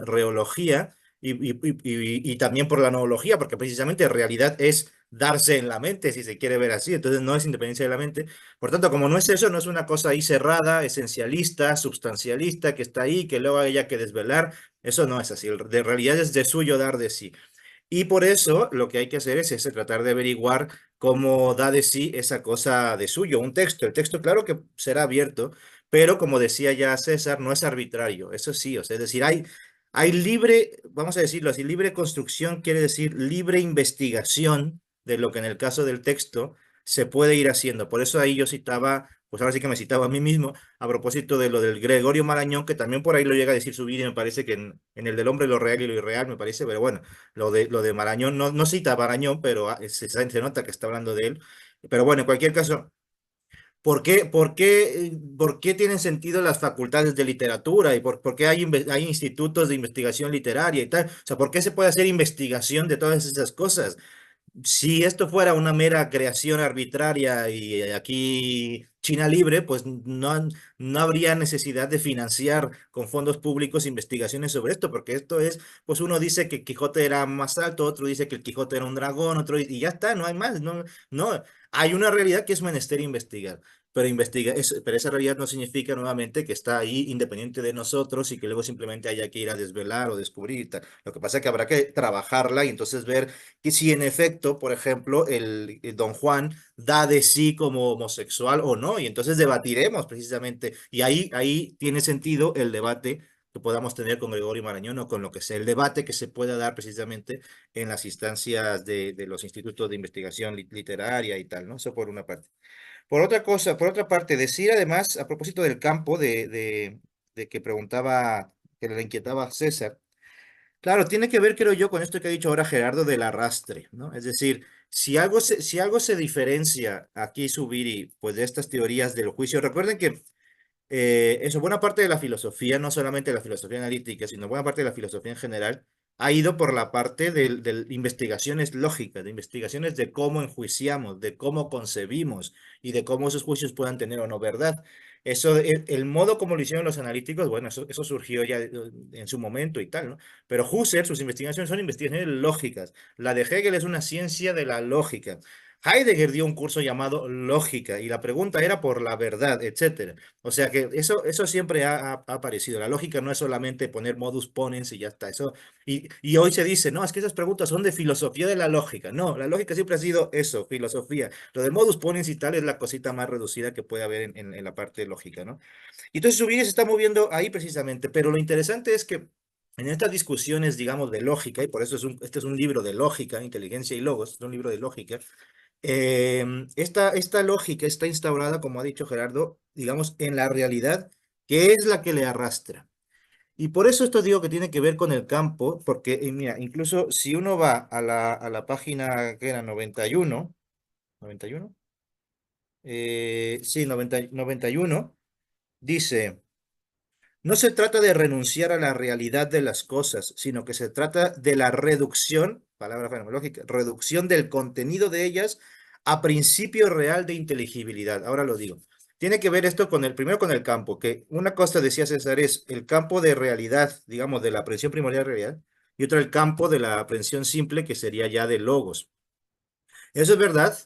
reología y también por la noología, porque precisamente realidad es darse en la mente, si se quiere ver así. Entonces no es independencia de la mente. Por tanto, como no es eso, no es una cosa ahí cerrada, esencialista, substancialista, que está ahí, que luego haya que desvelar. Eso no es así. De realidad es de suyo dar de sí. Y por eso lo que hay que hacer es ese, tratar de averiguar cómo da de sí esa cosa de suyo, un texto. El texto, claro que será abierto, pero como decía ya César, no es arbitrario. Eso sí, o sea, es decir, hay libre, vamos a decirlo así, libre construcción quiere decir libre investigación de lo que en el caso del texto se puede ir haciendo. Por eso ahí yo citaba, pues ahora sí que me citaba a mí mismo, a propósito de lo del Gregorio Marañón, que también por ahí lo llega a decir Zubiri, me parece que en el del hombre lo real y lo irreal, me parece, pero bueno. Lo de Marañón, no cita a Marañón, pero se nota que está hablando de él. Pero bueno, en cualquier caso, ¿por qué tienen sentido las facultades de literatura y por qué hay institutos de investigación literaria y tal? O sea, ¿por qué se puede hacer investigación de todas esas cosas? si esto fuera una mera creación arbitraria y aquí China libre, pues no habría necesidad de financiar con fondos públicos investigaciones sobre esto, porque esto es, pues uno dice que el Quijote era más alto, otro dice que el Quijote era un dragón, otro y ya está, no hay más, no, hay una realidad que es menester investigar. Pero esa realidad no significa nuevamente que está ahí independiente de nosotros y que luego simplemente haya que ir a desvelar o descubrir y tal. Lo que pasa es que habrá que trabajarla y entonces ver que si en efecto, por ejemplo, el Don Juan da de sí como homosexual o no, y entonces debatiremos precisamente, y ahí tiene sentido el debate que podamos tener con Gregorio Marañón o con lo que sea, el debate que se pueda dar precisamente en las instancias de los institutos de investigación literaria y tal, ¿no? Eso por una parte. Por otra parte, decir además, a propósito del campo de que preguntaba, que le inquietaba César, claro, tiene que ver, creo yo, con esto que ha dicho ahora Gerardo del arrastre, ¿no? Es decir, si algo se diferencia aquí, Zubiri, pues de estas teorías del juicio, recuerden que eso, buena parte de la filosofía, no solamente la filosofía analítica, sino buena parte de la filosofía en general, ha ido por la parte de investigaciones lógicas, de investigaciones de cómo enjuiciamos, de cómo concebimos y de cómo esos juicios puedan tener o no verdad. Eso, el modo como lo hicieron los analíticos, bueno, eso surgió ya en su momento y tal, ¿no? Pero Husserl, sus investigaciones son investigaciones lógicas. La de Hegel es una ciencia de la lógica. Heidegger dio un curso llamado Lógica y la pregunta era por la verdad, etcétera. O sea que eso siempre ha aparecido. La lógica no es solamente poner modus ponens y ya está. Y hoy se dice, no, es que esas preguntas son de filosofía de la lógica. No, la lógica siempre ha sido eso, filosofía. Lo de modus ponens y tal es la cosita más reducida que puede haber en la parte lógica, ¿no? Y entonces su vida se está moviendo ahí precisamente. Pero lo interesante es que en estas discusiones, digamos, de lógica, y por eso este es un libro de lógica, inteligencia y logos, es un libro de lógica. Esta lógica está instaurada, como ha dicho Gerardo, digamos, en la realidad, que es la que le arrastra. Y por eso esto digo que tiene que ver con el campo, porque mira, incluso si uno va a la página que era 91, 91, sí, 91, dice... No se trata de renunciar a la realidad de las cosas, sino que se trata de la reducción, palabra fenomenológica, reducción del contenido de ellas a principio real de inteligibilidad. Ahora lo digo. Tiene que ver esto con primero con el campo, que una cosa, decía César, es el campo de realidad, digamos, de la aprehensión primordial de realidad, y otro el campo de la aprehensión simple, que sería ya de logos. Eso es verdad,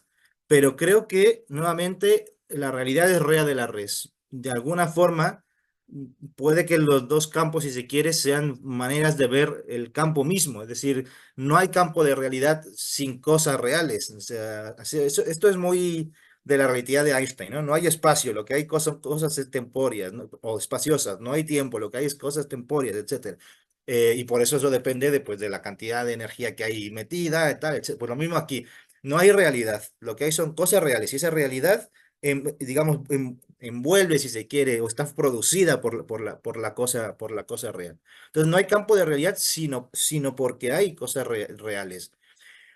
pero creo que nuevamente la realidad es rea de la res. De alguna forma, puede que los dos campos, si se quiere, sean maneras de ver el campo mismo. Es decir, no hay campo de realidad sin cosas reales. O sea, esto es muy de la relatividad de Einstein, ¿no? No hay espacio, lo que hay cosas temporales, ¿no? O espaciosas, no hay tiempo, lo que hay es cosas temporales, etc. Y por eso depende de la cantidad de energía que hay metida, tal, etc. Pues lo mismo aquí. No hay realidad, lo que hay son cosas reales y esa realidad, digamos, envuelve, si se quiere, o está producida por la cosa real. Entonces no hay campo de realidad sino porque hay cosas reales.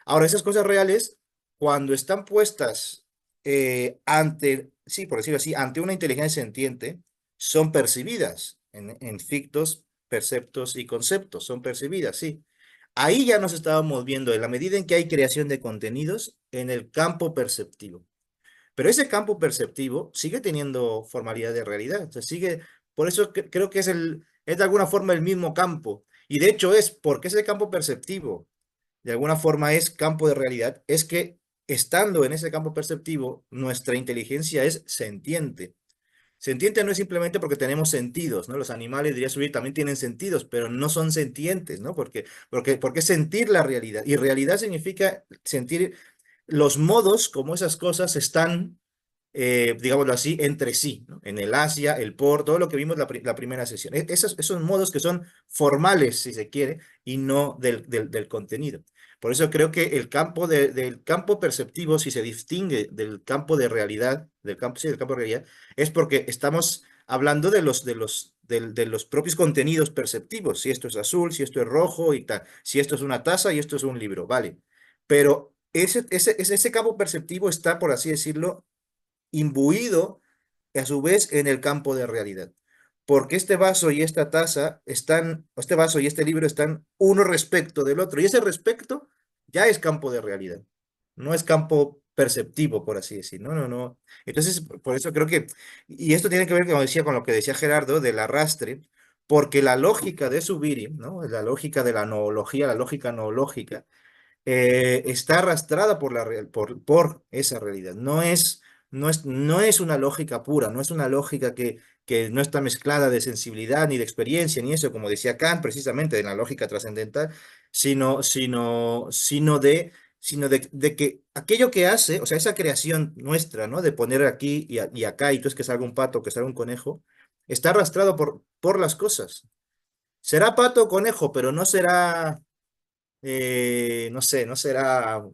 Ahora, esas cosas reales, cuando están puestas sí, por decirlo así, ante una inteligencia sentiente, son percibidas en fictos, perceptos y conceptos, son percibidas, sí. Ahí ya nos estábamos viendo, en la medida en que hay creación de contenidos, en el campo perceptivo. Pero ese campo perceptivo sigue teniendo formalidad de realidad. O sea, por eso creo que es de alguna forma el mismo campo. Y de hecho porque ese campo perceptivo de alguna forma es campo de realidad, es que estando en ese campo perceptivo, nuestra inteligencia es sentiente. Sentiente no es simplemente porque tenemos sentidos, ¿no? Los animales, diría Subir, también tienen sentidos, pero no son sentientes, ¿no? Porque sentir la realidad. Y realidad significa sentir los modos como esas cosas están, digámoslo así, entre sí, ¿no? En el Asia, el por, todo lo que vimos la primera sesión. Esos modos que son formales, si se quiere, y no del contenido. Por eso creo que del campo perceptivo, si se distingue del campo de realidad, del campo de realidad, es porque estamos hablando de los propios contenidos perceptivos, si esto es azul, si esto es rojo y tal, si esto es una taza y esto es un libro, vale. Pero ese campo perceptivo está, por así decirlo, imbuido a su vez en el campo de realidad. Porque este vaso y esta taza este vaso y este libro están uno respecto del otro. Y ese respecto ya es campo de realidad. no es campo perceptivo, por así decir, no. Entonces, por eso creo que, y esto tiene que ver, como decía, con lo que decía Gerardo, del arrastre, porque la lógica de Zubiri, ¿no? La lógica de la noología, la lógica noológica, está arrastrada por esa realidad. No es una lógica pura, no es una lógica que no está mezclada de sensibilidad ni de experiencia, ni eso, como decía Kant, precisamente, de la lógica trascendental, sino de que aquello que hace, o sea, esa creación nuestra, ¿no? De poner aquí y acá, y tú es que salga un pato, que salga un conejo, está arrastrado por las cosas. Será pato o conejo, pero no será no sé, no será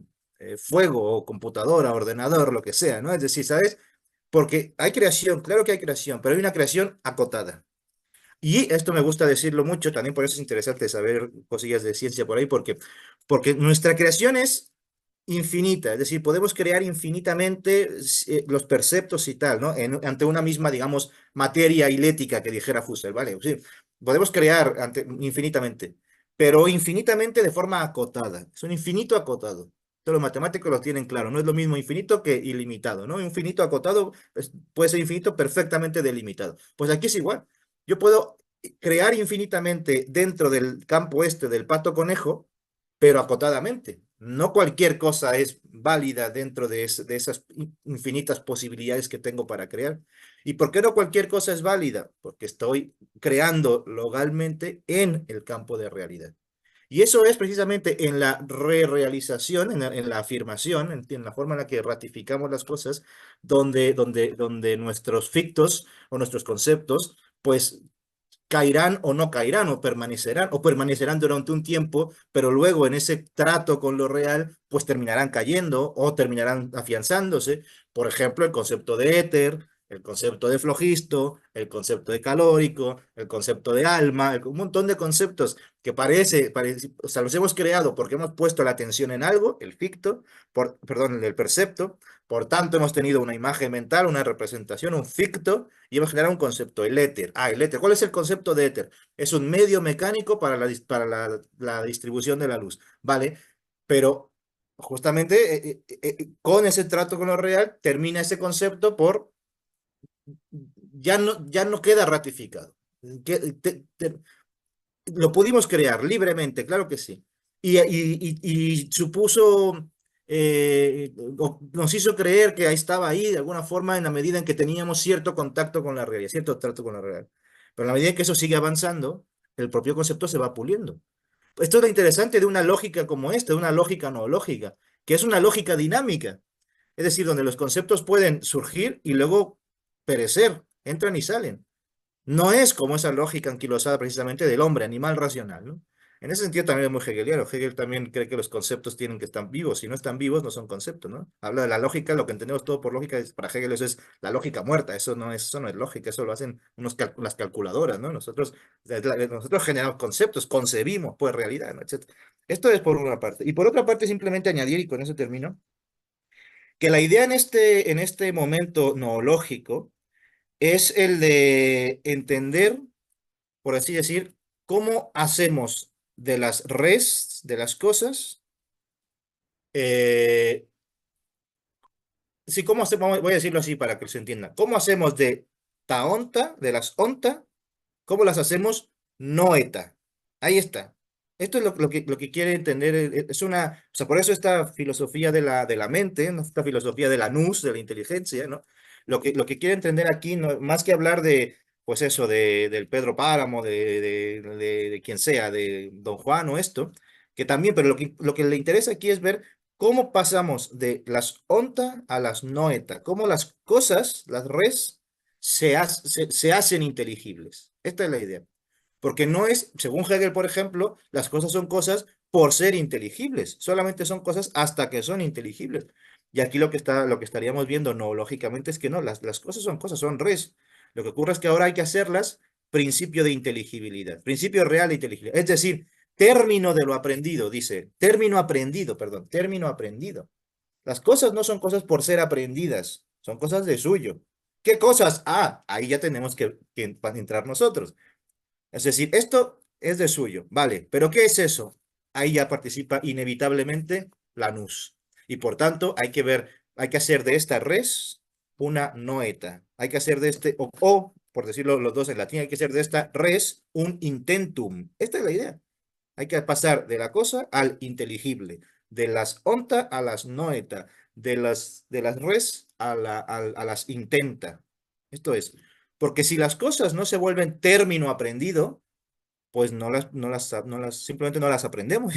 fuego o computadora, ordenador, lo que sea, ¿no? Es decir, ¿sabes? Porque hay creación, claro que hay creación, pero hay una creación acotada. Y esto me gusta decirlo mucho, también por eso es interesante saber cosillas de ciencia por ahí, porque nuestra creación es infinita, es decir, podemos crear infinitamente los perceptos y tal, ¿no? Ante una misma, digamos, materia ilética que dijera Husserl, ¿vale? Sí, podemos crear infinitamente, pero infinitamente de forma acotada, es un infinito acotado. Todos los matemáticos lo tienen claro, no es lo mismo infinito que ilimitado, ¿no? Infinito acotado puede ser infinito perfectamente delimitado. Pues aquí es igual. Yo puedo crear infinitamente dentro del campo este del pato conejo, pero acotadamente. No cualquier cosa es válida dentro de esas infinitas posibilidades que tengo para crear. ¿Y por qué no cualquier cosa es válida? Porque estoy creando logalmente en el campo de realidad. Y eso es precisamente en la realización, en la afirmación, en la forma en la que ratificamos las cosas, donde nuestros fictos o nuestros conceptos, pues caerán o no caerán, o permanecerán durante un tiempo, pero luego en ese trato con lo real, pues terminarán cayendo o terminarán afianzándose. Por ejemplo, el concepto de éter, el concepto de flogisto, el concepto de calórico, el concepto de alma, un montón de conceptos que o sea, los hemos creado porque hemos puesto la atención en algo, el ficto, perdón, el percepto, por tanto hemos tenido una imagen mental, una representación, un ficto, y hemos generado un concepto, el éter. El éter. ¿Cuál es el concepto de éter? Es un medio mecánico para la distribución de la luz, ¿vale? Pero justamente con ese trato con lo real termina ese concepto ya no queda ratificado. Que- te- te- lo pudimos crear libremente, claro que sí. Y supuso, nos hizo creer que ahí estaba ahí de alguna forma en la medida en que teníamos cierto contacto con la realidad, cierto trato con la realidad. Pero en la medida en que eso sigue avanzando, el propio concepto se va puliendo. Esto es lo interesante de una lógica como esta, de una lógica no lógica, que es una lógica dinámica. Es decir, donde los conceptos pueden surgir y luego perecer, entran y salen. No es como esa lógica anquilosada precisamente del hombre, animal racional, ¿no? En ese sentido también es muy hegeliano. Hegel también cree que los conceptos tienen que estar vivos. Si no están vivos, no son conceptos, ¿no? Habla de la lógica, lo que entendemos todo por lógica, para Hegel eso es la lógica muerta. Eso no es lógica, eso lo hacen las calculadoras, ¿no? Nosotros generamos conceptos, concebimos, pues, realidad, ¿no? Etcétera. Esto es por una parte. Y por otra parte, simplemente añadir, y con eso termino, que la idea en este momento noológico es el de entender, por así decir, cómo hacemos de las res, de las cosas, eh, sí, cómo hacemos, voy a decirlo así para que se entienda, cómo hacemos de taonta, de las onta, cómo las hacemos noeta. Ahí está. Esto es lo que quiere entender, o sea, por eso esta filosofía de la mente, ¿no? Esta filosofía de la nous, de la inteligencia, ¿no? Lo que quiere entender aquí, más que hablar de, pues eso, del Pedro Páramo, de quien sea, de Don Juan o esto, que también, pero lo que le interesa aquí es ver cómo pasamos de las onta a las noeta, cómo las cosas, las res, se hacen inteligibles. Esta es la idea. Porque no es, según Hegel, por ejemplo, las cosas son cosas por ser inteligibles. Solamente son cosas hasta que son inteligibles. Y aquí lo que estaríamos viendo, no, lógicamente es que no, las cosas, son res. Lo que ocurre es que ahora hay que hacerlas principio de inteligibilidad, principio real de inteligibilidad. Es decir, término de lo aprendido, dice, término aprendido, perdón, término aprendido. Las cosas no son cosas por ser aprendidas, son cosas de suyo. ¿Qué cosas? Ahí ya tenemos que entrar nosotros. Es decir, esto es de suyo, vale, pero ¿qué es eso? Ahí ya participa inevitablemente la nous. Y por tanto, hay que hacer de esta res una noeta. Hay que hacer de este, por decirlo los dos en latín, hay que hacer de esta res un intentum. Esta es la idea. Hay que pasar de la cosa al inteligible, de las onta a las noeta, de las res a las intenta. Esto es, porque si las cosas no se vuelven término aprendido, pues simplemente no las aprendemos.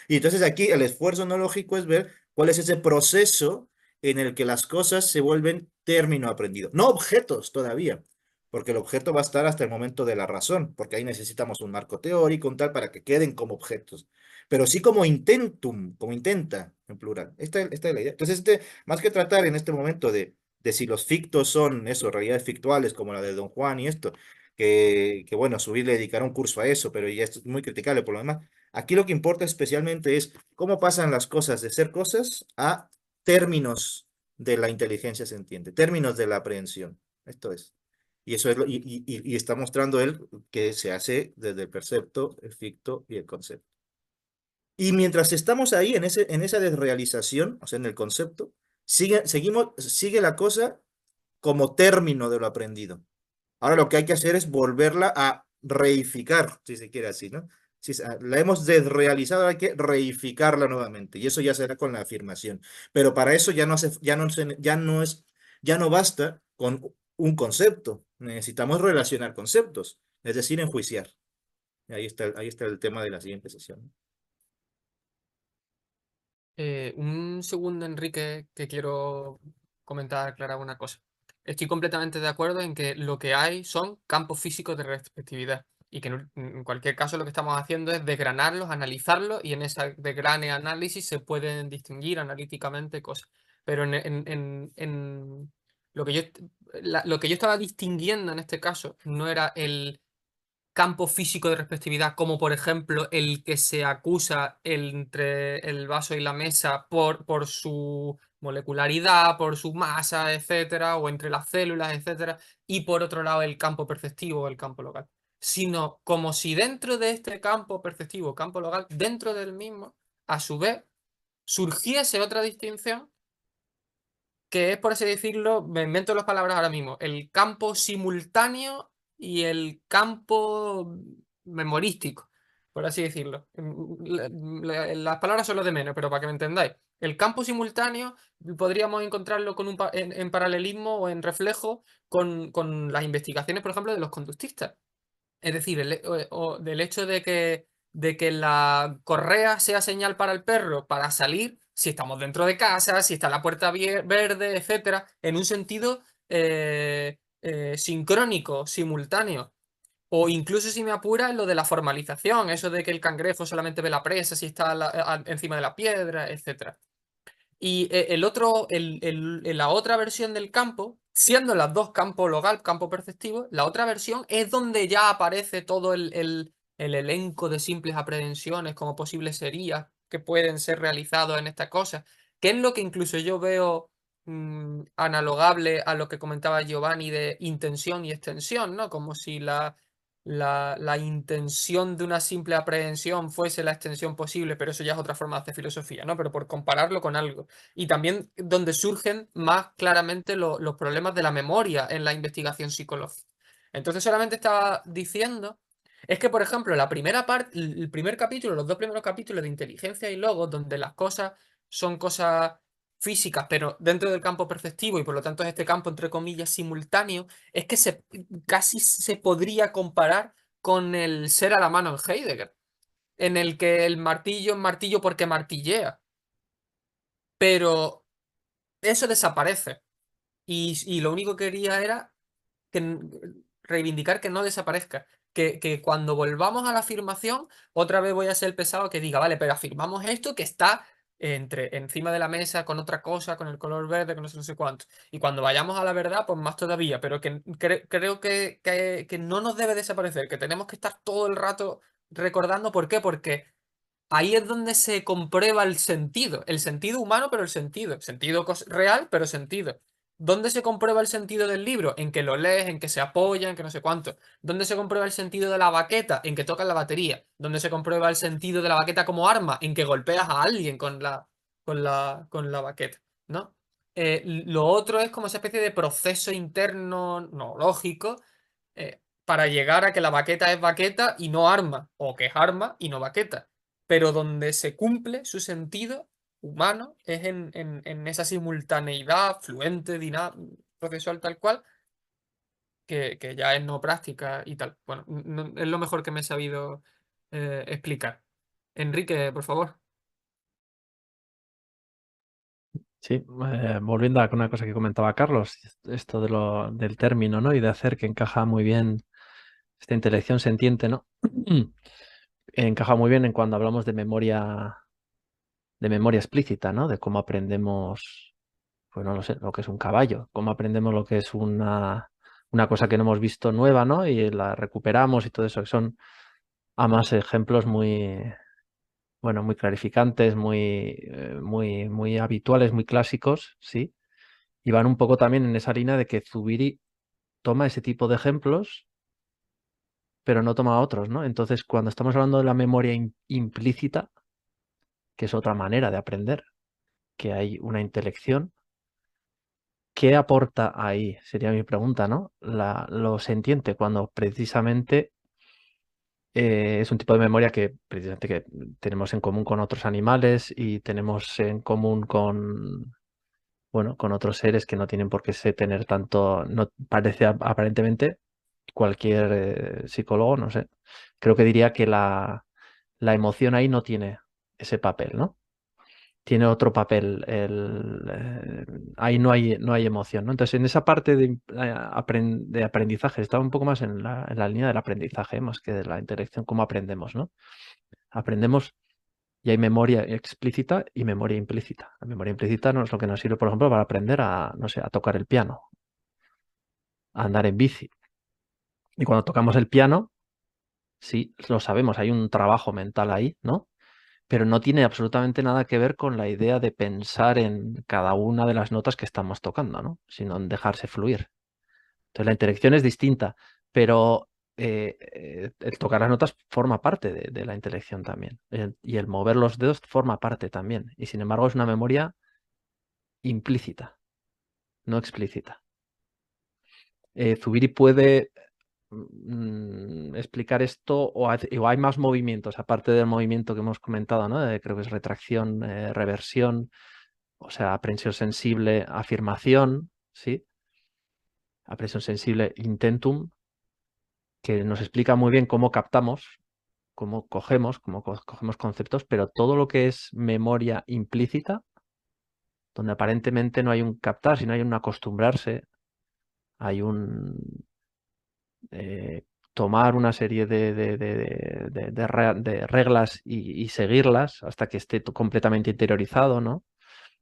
Y entonces aquí el esfuerzo no lógico es ver cuál es ese proceso en el que las cosas se vuelven término aprendido. No objetos todavía, porque el objeto va a estar hasta el momento de la razón, porque ahí necesitamos un marco teórico, un tal, para que queden como objetos. Pero sí como intentum, como intenta, en plural. Esta es la idea. Entonces, más que tratar en este momento de si los fictos son eso, realidades fictuales como la de Don Juan y esto, que bueno, Subir le dedicará un curso a eso, pero ya es muy criticable por lo demás. Aquí lo que importa especialmente es cómo pasan las cosas de ser cosas a términos de la inteligencia sentiente, términos de la aprehensión. Esto es. Y eso es y está mostrando él que se hace desde el percepto, el ficto y el concepto. Y mientras estamos ahí en esa desrealización, o sea, en el concepto, sigue la cosa como término de lo aprendido. Ahora lo que hay que hacer es volverla a reificar, si se quiere así, ¿no? Si la hemos desrealizado, hay que reificarla nuevamente. Y eso ya será con la afirmación. Pero para eso ya no basta con un concepto. Necesitamos relacionar conceptos, es decir, enjuiciar. Y ahí está el tema de la siguiente sesión. Un segundo, Enrique, que quiero comentar, aclarar una cosa. Estoy completamente de acuerdo en que lo que hay son campos físicos de respectividad y que en cualquier caso lo que estamos haciendo es desgranarlos, analizarlos y en ese desgrane análisis se pueden distinguir analíticamente cosas. Pero en lo que lo que yo estaba distinguiendo en este caso no era el campo físico de respectividad, como por ejemplo el que se acusa entre el vaso y la mesa por su molecularidad, por su masa, etcétera, o entre las células, etcétera, y por otro lado el campo perceptivo o el campo local, sino como si dentro de este campo perceptivo, campo local, dentro del mismo, a su vez, surgiese otra distinción que es, por así decirlo, me invento las palabras ahora mismo, el campo simultáneo y el campo memorístico, por así decirlo. Las palabras son lo de menos, pero para que me entendáis. El campo simultáneo podríamos encontrarlo en paralelismo o en reflejo con las investigaciones, por ejemplo, de los conductistas. Es decir, del hecho de que la correa sea señal para el perro para salir, si estamos dentro de casa, si está la puerta verde, etcétera, en un sentido sincrónico, simultáneo. O incluso si me apura en lo de la formalización, eso de que el cangrejo solamente ve la presa si está encima de la piedra, etcétera. Y la otra versión del campo, siendo las dos campo local, campo perceptivo, la otra versión es donde ya aparece todo el elenco de simples aprehensiones como posibles serías que pueden ser realizados en esta cosa, que es lo que incluso yo veo analogable a lo que comentaba Giovanni de intención y extensión, ¿no? Como si la intención de una simple aprehensión fuese la extensión posible, pero eso ya es otra forma de hacer filosofía, ¿no? Pero por compararlo con algo. Y también donde surgen más claramente los problemas de la memoria en la investigación psicológica. Entonces solamente estaba diciendo, es que por ejemplo la primera parte, el primer capítulo, los dos primeros capítulos de Inteligencia y Logos, donde las cosas son cosas físicas, pero dentro del campo perceptivo y por lo tanto es este campo entre comillas simultáneo, es que casi se podría comparar con el ser a la mano en Heidegger, en el que el martillo es martillo porque martillea, pero eso desaparece. Y lo único que quería era reivindicar que no desaparezca. Que cuando volvamos a la afirmación, otra vez voy a ser el pesado que diga, vale, pero afirmamos esto que está encima de la mesa con otra cosa, con el color verde, con no sé cuánto. Y cuando vayamos a la verdad, pues más todavía, pero que creo que no nos debe desaparecer, que tenemos que estar todo el rato recordando. ¿Por qué? Porque ahí es donde se comprueba el sentido humano, pero el sentido real, pero sentido. ¿Dónde se comprueba el sentido del libro? En que lo lees, en que se apoya, en que no sé cuánto. ¿Dónde se comprueba el sentido de la baqueta? En que tocas la batería. ¿Dónde se comprueba el sentido de la baqueta como arma? En que golpeas a alguien con la... con la baqueta, ¿no? Lo otro es como esa especie de proceso interno, no lógico, para llegar a que la baqueta es baqueta y no arma, o que es arma y no baqueta, pero donde se cumple su sentido humano es en esa simultaneidad fluente, procesual tal cual, que ya es no práctica y tal. Bueno, es lo mejor que me he sabido explicar. Enrique, por favor. Sí, volviendo a una cosa que comentaba Carlos, esto del término, ¿no? Y de hacer que encaja muy bien esta intelección sentiente, ¿no? Encaja muy bien en cuando hablamos de memoria explícita, ¿no? De cómo aprendemos, pues no lo sé, lo que es un caballo, cómo aprendemos lo que es una cosa que no hemos visto nueva, ¿no? Y la recuperamos y todo eso, que son además ejemplos muy, bueno, muy clarificantes, muy habituales, muy clásicos, ¿sí? Y van un poco también en esa línea de que Zubiri toma ese tipo de ejemplos, pero no toma otros, ¿no? Entonces, cuando estamos hablando de la memoria implícita, que es otra manera de aprender, que hay una intelección, ¿qué aporta ahí? Sería mi pregunta, ¿no? Lo sentiente, cuando precisamente es un tipo de memoria que precisamente que tenemos en común con otros animales y tenemos en común con, bueno, con otros seres que no tienen por qué tener tanto, no parece aparentemente cualquier psicólogo, no sé, creo que diría que la emoción ahí no tiene ese papel, ¿no? Tiene otro papel. Ahí no hay emoción, ¿no? Entonces, en esa parte de aprendizaje, estaba un poco más en la línea del aprendizaje, más que de la intelección, cómo aprendemos, ¿no? Aprendemos y hay memoria explícita y memoria implícita. La memoria implícita no es lo que nos sirve, por ejemplo, para aprender a, no sé, a tocar el piano, a andar en bici. Y cuando tocamos el piano, sí, lo sabemos, hay un trabajo mental ahí, ¿no? Pero no tiene absolutamente nada que ver con la idea de pensar en cada una de las notas que estamos tocando, ¿no? Sino en dejarse fluir. Entonces la intelección es distinta, pero el tocar las notas forma parte de la intelección también. Y el mover los dedos forma parte también. Y sin embargo es una memoria implícita, no explícita. Zubiri puede explicar esto o hay más movimientos, aparte del movimiento que hemos comentado, ¿no? Creo que es retracción, reversión, o sea, aprensión sensible, afirmación, ¿sí? Aprensión sensible, intentum, que nos explica muy bien cómo captamos, cómo cogemos conceptos, pero todo lo que es memoria implícita, donde aparentemente no hay un captar, sino hay un acostumbrarse, hay un tomar una serie de reglas y seguirlas hasta que esté completamente interiorizado, ¿no?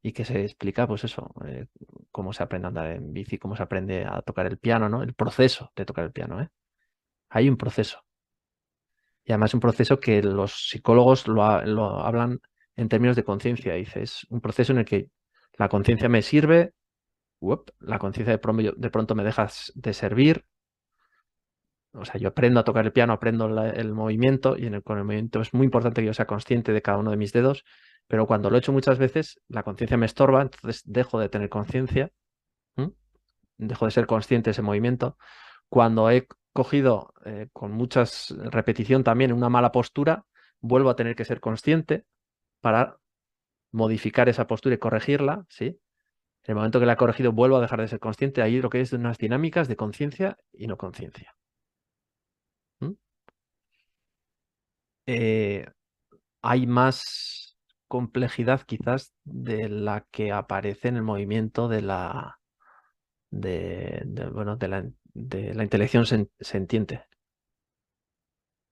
Y que se explica, pues eso, cómo se aprende a andar en bici, cómo se aprende a tocar el piano, ¿no? El proceso de tocar el piano, ¿eh? Hay un proceso. Y además un proceso que los psicólogos lo hablan en términos de conciencia. Dice, es un proceso en el que la conciencia me sirve, la conciencia de pronto me deja de servir. O sea, yo aprendo a tocar el piano, aprendo el movimiento y con el movimiento es muy importante que yo sea consciente de cada uno de mis dedos, pero cuando lo he hecho muchas veces, la conciencia me estorba, entonces dejo de tener conciencia, dejo de ser consciente de ese movimiento. Cuando he cogido con mucha repetición también una mala postura, vuelvo a tener que ser consciente para modificar esa postura y corregirla, ¿sí? En el momento que la he corregido, vuelvo a dejar de ser consciente. Ahí lo que es de unas dinámicas de conciencia y no conciencia. Hay más complejidad quizás de la que aparece en el movimiento de la intelección sentiente.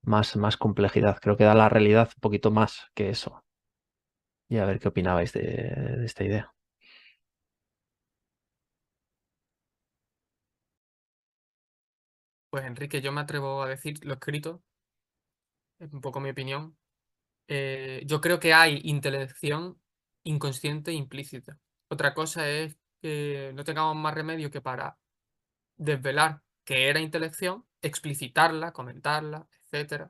Más complejidad. Creo que da la realidad un poquito más que eso. Y a ver qué opinabais de esta idea. Pues Enrique, yo me atrevo a decir lo escrito, es un poco mi opinión. Yo creo que hay intelección inconsciente e implícita. Otra cosa es que no tengamos más remedio que para desvelar qué era intelección, explicitarla, comentarla, etc.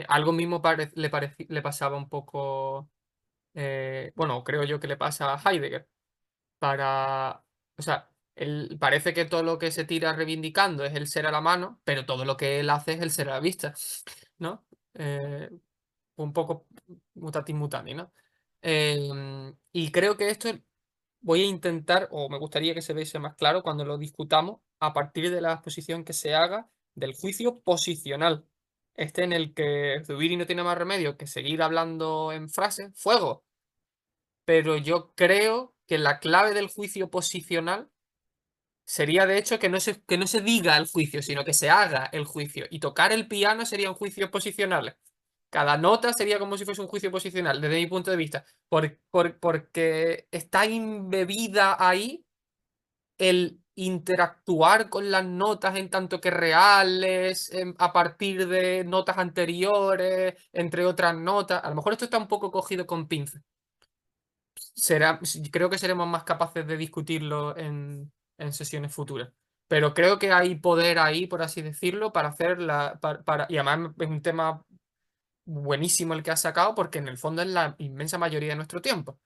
Algo mismo le pasaba un poco Bueno, creo yo que le pasa a Heidegger. O sea, parece que todo lo que se tira reivindicando es el ser a la mano, pero todo lo que él hace es el ser a la vista, ¿no? Un poco mutatis mutandis, ¿no? Y creo que esto voy a intentar, o me gustaría que se viese más claro cuando lo discutamos, a partir de la exposición que se haga del juicio posicional. En el que Zubiri no tiene más remedio que seguir hablando en frases, fuego. Pero yo creo que la clave del juicio posicional sería, de hecho, que no se diga el juicio, sino que se haga el juicio. Y tocar el piano serían juicios posicionales. Cada nota sería como si fuese un juicio posicional, desde mi punto de vista. Porque está embebida ahí el interactuar con las notas en tanto que reales, a partir de notas anteriores, entre otras notas. A lo mejor esto está un poco cogido con pinzas. Creo que seremos más capaces de discutirlo en sesiones futuras. Pero creo que hay poder ahí, por así decirlo, para hacer y además es un tema buenísimo el que has sacado, porque en el fondo es la inmensa mayoría de nuestro tiempo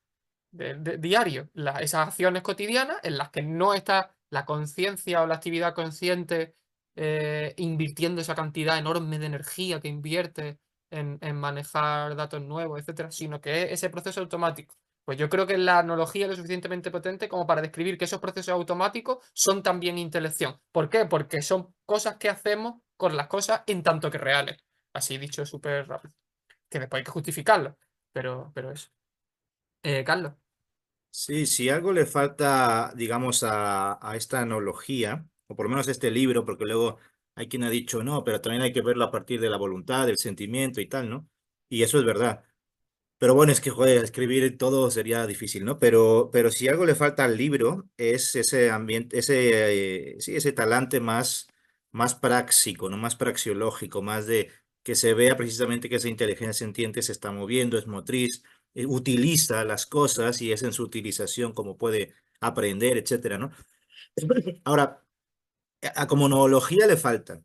diario. Esas acciones cotidianas en las que no está la conciencia o la actividad consciente invirtiendo esa cantidad enorme de energía que invierte en manejar datos nuevos, etcétera, sino que es ese proceso automático. Pues yo creo que la analogía es lo suficientemente potente como para describir que esos procesos automáticos son también intelección. ¿Por qué? Porque son cosas que hacemos con las cosas en tanto que reales. Así dicho súper rápido. Que después hay que justificarlo. Pero eso. Carlos. Sí, si algo le falta, digamos, a esta analogía, o por lo menos a este libro, porque luego hay quien ha dicho, no, pero también hay que verlo a partir de la voluntad, del sentimiento y tal, ¿no? Y eso es verdad. Pero bueno, es que, joder, escribir todo sería difícil, ¿no? Pero si algo le falta al libro es ese ambiente, sí, ese talante más práctico, ¿no? Más praxiológico, más de que se vea precisamente que esa inteligencia sintiente se está moviendo, es motriz, utiliza las cosas y es en su utilización como puede aprender, etcétera, ¿no? Ahora, a como nonología le falta.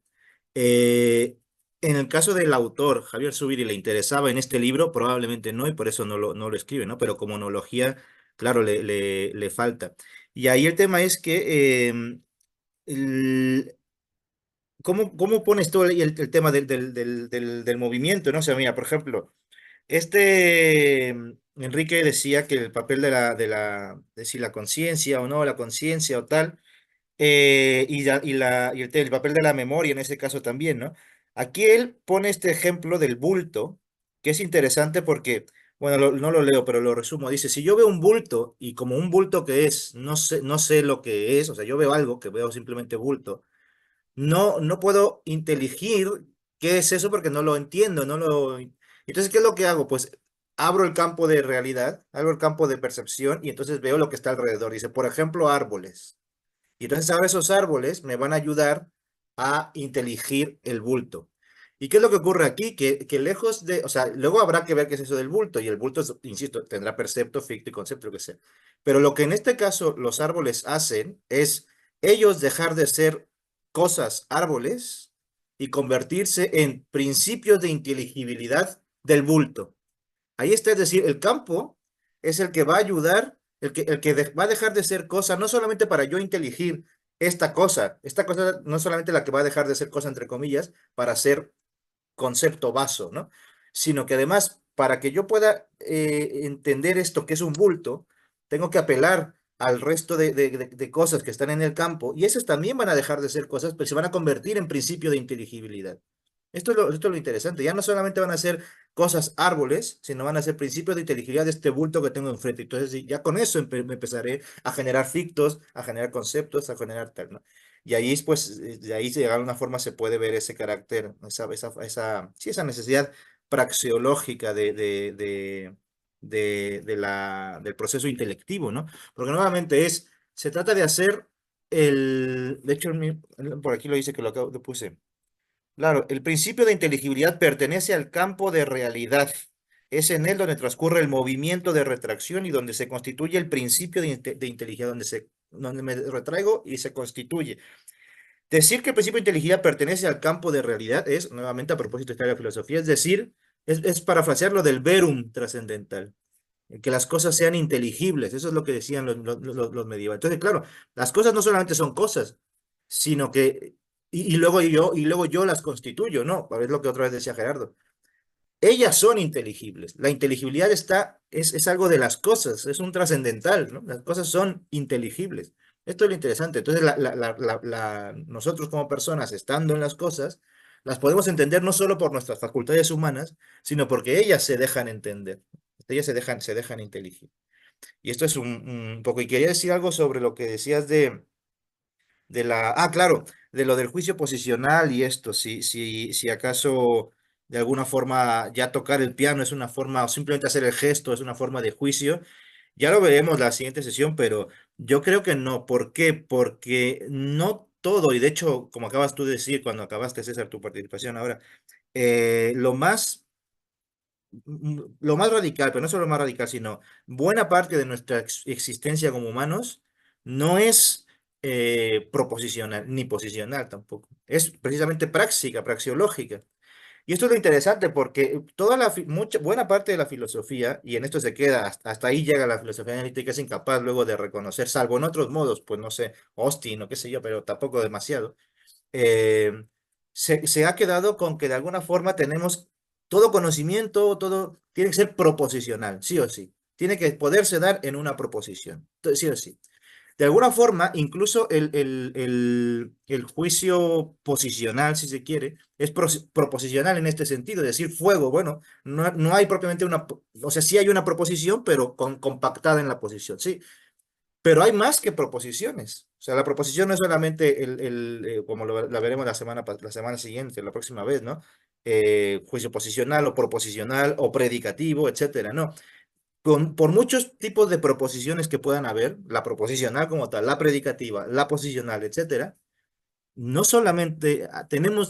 Eh, en el caso del autor, Javier Zubiri, le interesaba en este libro, probablemente no, y por eso no lo escribe, ¿no? Pero como monología, claro, le falta. Y ahí el tema es que, ¿cómo pones todo el tema del movimiento, ¿no? O sea, mira, por ejemplo, Enrique decía que el papel de si la conciencia o no, la conciencia o tal, y el papel de la memoria en ese caso también, ¿no? Aquí él pone este ejemplo del bulto, que es interesante porque, bueno, no lo leo, pero lo resumo. Dice, si yo veo un bulto y como un bulto que es, no sé lo que es, o sea, yo veo algo que veo simplemente bulto, no puedo inteligir qué es eso porque no lo entiendo, no lo... Entonces, ¿qué es lo que hago? Pues abro el campo de realidad, abro el campo de percepción y entonces veo lo que está alrededor. Dice, por ejemplo, árboles. Y entonces ahora esos árboles me van a ayudar a inteligir el bulto. ¿Y qué es lo que ocurre aquí? Que lejos de, o sea, luego habrá que ver qué es eso del bulto, y el bulto, insisto, tendrá percepto, ficto y concepto, lo que sea. Pero lo que en este caso los árboles hacen es ellos dejar de ser cosas árboles y convertirse en principios de inteligibilidad del bulto. Ahí está, es decir, el campo es el que va a ayudar, el que va a dejar de ser cosa, no solamente para yo inteligir esta cosa no es solamente la que va a dejar de ser cosa, entre comillas, para ser concepto vaso, ¿no? Sino que además, para que yo pueda entender esto que es un bulto, tengo que apelar al resto de cosas que están en el campo, y esas también van a dejar de ser cosas, pero se van a convertir en principio de inteligibilidad. Esto es lo interesante. Ya no solamente van a ser cosas árboles, sino van a ser principios de inteligibilidad de este bulto que tengo enfrente. Entonces, sí, ya con eso me empezaré a generar fictos, a generar conceptos, a generar tal, ¿no? Y ahí, pues, de ahí de alguna forma se puede ver ese carácter, esa necesidad praxeológica del proceso intelectivo, ¿no? Porque nuevamente se trata de hacer de hecho, por aquí lo dice que lo puse. Claro, el principio de inteligibilidad pertenece al campo de realidad. Es en él donde transcurre el movimiento de retracción y donde se constituye el principio de inteligibilidad, donde me retraigo y se constituye. Decir que el principio de inteligibilidad pertenece al campo de realidad es, nuevamente a propósito de la filosofía, es decir, es parafrasear lo del verum trascendental. que las cosas sean inteligibles. Eso es lo que decían los medievales. Entonces, claro, las cosas no solamente son cosas, sino que, y luego yo las constituyo, ¿no? A ver lo que otra vez decía Gerardo. Ellas son inteligibles. La inteligibilidad es algo de las cosas, es un trascendental, ¿no? Las cosas son inteligibles. Esto es lo interesante. Entonces, nosotros como personas, estando en las cosas, las podemos entender no solo por nuestras facultades humanas, sino porque ellas se dejan entender. Ellas se dejan inteligir. Y esto es un poco. Y quería decir algo sobre lo que decías claro, de lo del juicio posicional y esto, si acaso de alguna forma ya tocar el piano es una forma, o simplemente hacer el gesto es una forma de juicio, ya lo veremos la siguiente sesión, pero yo creo que no. ¿Por qué? Porque no todo, y de hecho, como acabas tú de decir cuando acabaste, César, tu participación ahora, lo más radical, pero no solo lo más radical, sino buena parte de nuestra existencia como humanos no es proposicional, ni posicional tampoco. Es precisamente práctica, praxeológica. Y esto es lo interesante porque buena parte de la filosofía, y en esto se queda, hasta ahí llega la filosofía analítica, es incapaz luego de reconocer, salvo en otros modos, pues no sé, Austin o qué sé yo, pero tampoco demasiado, eh, se ha quedado con que de alguna forma tenemos todo conocimiento, todo tiene que ser proposicional, sí o sí. Tiene que poderse dar en una proposición, sí o sí. De alguna forma, incluso el juicio posicional, si se quiere, es proposicional en este sentido, es decir, fuego, bueno, no hay propiamente o sea, sí hay una proposición, pero compactada en la posición, sí. Pero hay más que proposiciones. O sea, la proposición no es solamente como la veremos la semana siguiente, la próxima vez, ¿no? Juicio posicional o proposicional o predicativo, etcétera, ¿no? Por muchos tipos de proposiciones que puedan haber, la proposicional como tal, la predicativa, la posicional, etcétera, no solamente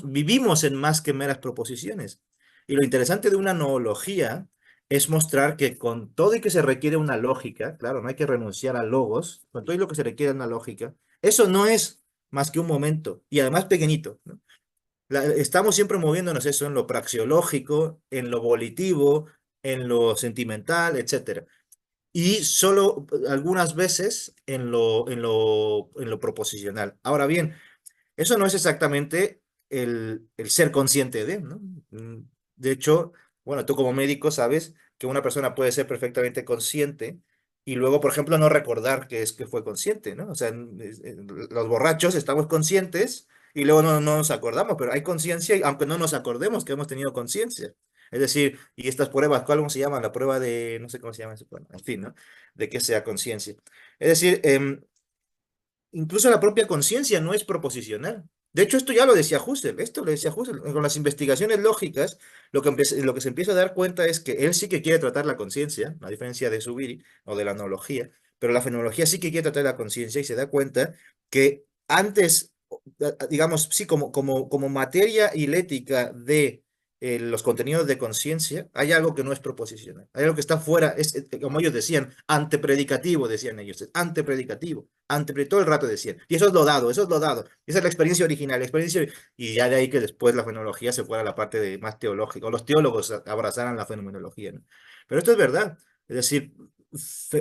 vivimos en más que meras proposiciones. Y lo interesante de una noología es mostrar que con todo y que se requiere una lógica, claro, no hay que renunciar a logos, con todo y lo que se requiere una lógica, eso no es más que un momento, y además pequeñito, ¿no? Estamos siempre moviéndonos eso en lo praxeológico, en lo volitivo, en lo sentimental, etcétera. Y solo algunas veces en lo proposicional. Ahora bien, eso no es exactamente el ser consciente de, ¿no? De hecho, bueno, tú como médico sabes que una persona puede ser perfectamente consciente y luego, por ejemplo, no recordar que fue consciente, ¿no? O sea, los borrachos estamos conscientes y luego no nos acordamos, pero hay conciencia, aunque no nos acordemos que hemos tenido conciencia. Es decir, y estas pruebas, ¿cómo se llama? La prueba de, no sé cómo se llama eso, bueno, en fin, ¿no? De que sea conciencia. Es decir, incluso la propia conciencia no es proposicional. De hecho, esto ya lo decía Husserl, esto lo decía Husserl. Con las investigaciones lógicas, lo que se empieza a dar cuenta es que él sí que quiere tratar la conciencia, a diferencia de Zubiri o de la analogía, pero la fenomenología sí que quiere tratar la conciencia y se da cuenta que antes, digamos, sí, como materia hilética de los contenidos de conciencia, hay algo que no es proposicional, hay algo que está fuera, como ellos decían, antepredicativo, decían ellos, es antepredicativo, todo el rato decían, y eso es lo dado, esa es la experiencia original, y ya de ahí que después la fenomenología se fuera a la parte más teológica, o los teólogos abrazaran la fenomenología, ¿no? Pero esto es verdad, es decir,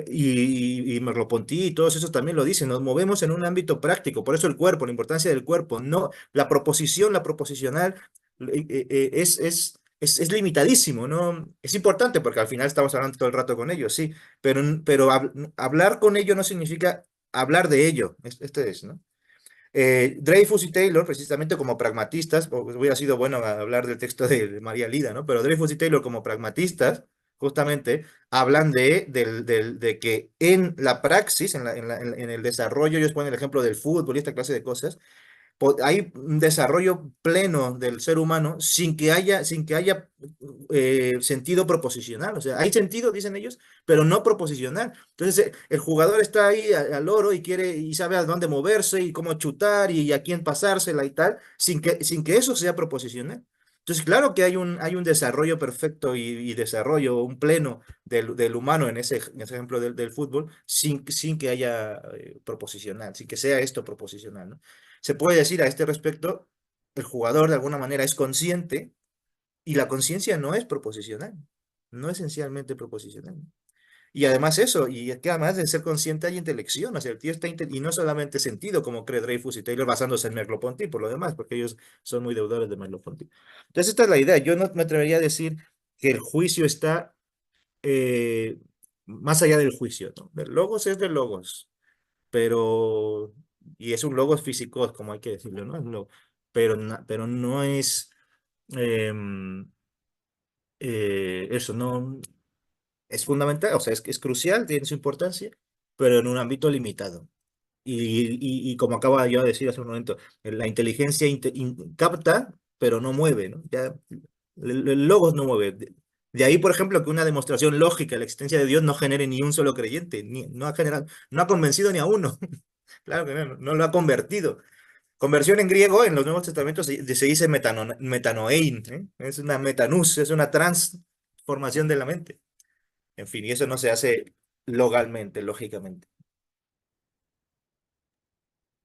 y Merleau-Ponty y todos esos también lo dicen, nos movemos en un ámbito práctico, por eso el cuerpo, la importancia del cuerpo, no la proposición, la proposicional es limitadísimo, ¿no? Es importante porque al final estamos hablando todo el rato con ellos, sí, pero hablar con ellos no significa hablar de ello, ¿no? Dreyfus y Taylor, precisamente como pragmatistas, hubiera sido bueno hablar del texto de María Lida, ¿no? Pero Dreyfus y Taylor como pragmatistas, justamente, hablan de que en la praxis, en el desarrollo, ellos ponen el ejemplo del fútbol y esta clase de cosas, hay un desarrollo pleno del ser humano sin que haya sentido proposicional. O sea, hay sentido, dicen ellos, pero no proposicional. Entonces, el jugador está ahí al loro y sabe a dónde moverse y cómo chutar y a quién pasársela y tal, sin que eso sea proposicional. Entonces, claro que hay un desarrollo perfecto y desarrollo, un pleno del humano en ese ejemplo del fútbol, sin que haya proposicional, sin que sea esto proposicional, ¿no? Se puede decir a este respecto, el jugador de alguna manera es consciente y la conciencia no es proposicional, no esencialmente proposicional. Y además eso, y es que además de ser consciente hay intelección, o sea, el tío está, y no solamente sentido, como cree Dreyfus y Taylor, basándose en Merleau-Ponty, por lo demás, porque ellos son muy deudores de Merleau-Ponty. Entonces, esta es la idea. Yo no me atrevería a decir que el juicio está más allá del juicio, ¿no? El logos es del logos, pero, y es un logos físico, como hay que decirlo, ¿no? Pero no es em, eso, no es fundamental, o sea, es crucial, tiene su importancia, pero en un ámbito limitado. Y como acaba yo de decir hace un momento, la inteligencia capta, pero no mueve, ¿no? Ya, el logos no mueve. De ahí, por ejemplo, que una demostración lógica de la existencia de Dios no genere ni un solo creyente, no ha generado, no ha convencido ni a uno. Claro que no lo ha convertido. Conversión en griego, en los Nuevos Testamentos se dice metanoein, ¿eh? Es una metanus, es una transformación de la mente. En fin, y eso no se hace lógicamente.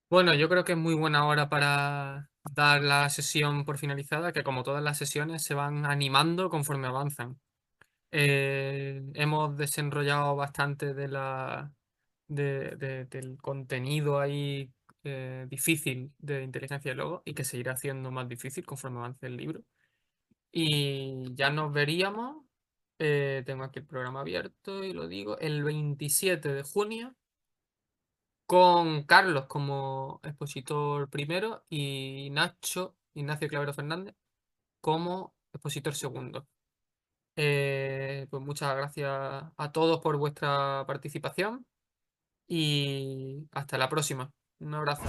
Bueno, yo creo que es muy buena hora para dar la sesión por finalizada, que como todas las sesiones se van animando conforme avanzan. Hemos desenrollado bastante del contenido ahí difícil de inteligencia de logo y que seguirá haciendo más difícil conforme avance el libro. Y ya nos veríamos, tengo aquí el programa abierto y lo digo, el 27 de junio con Carlos como expositor primero y Ignacio Clavero Fernández, como expositor segundo. Pues muchas gracias a todos por vuestra participación y hasta la próxima. Un abrazo.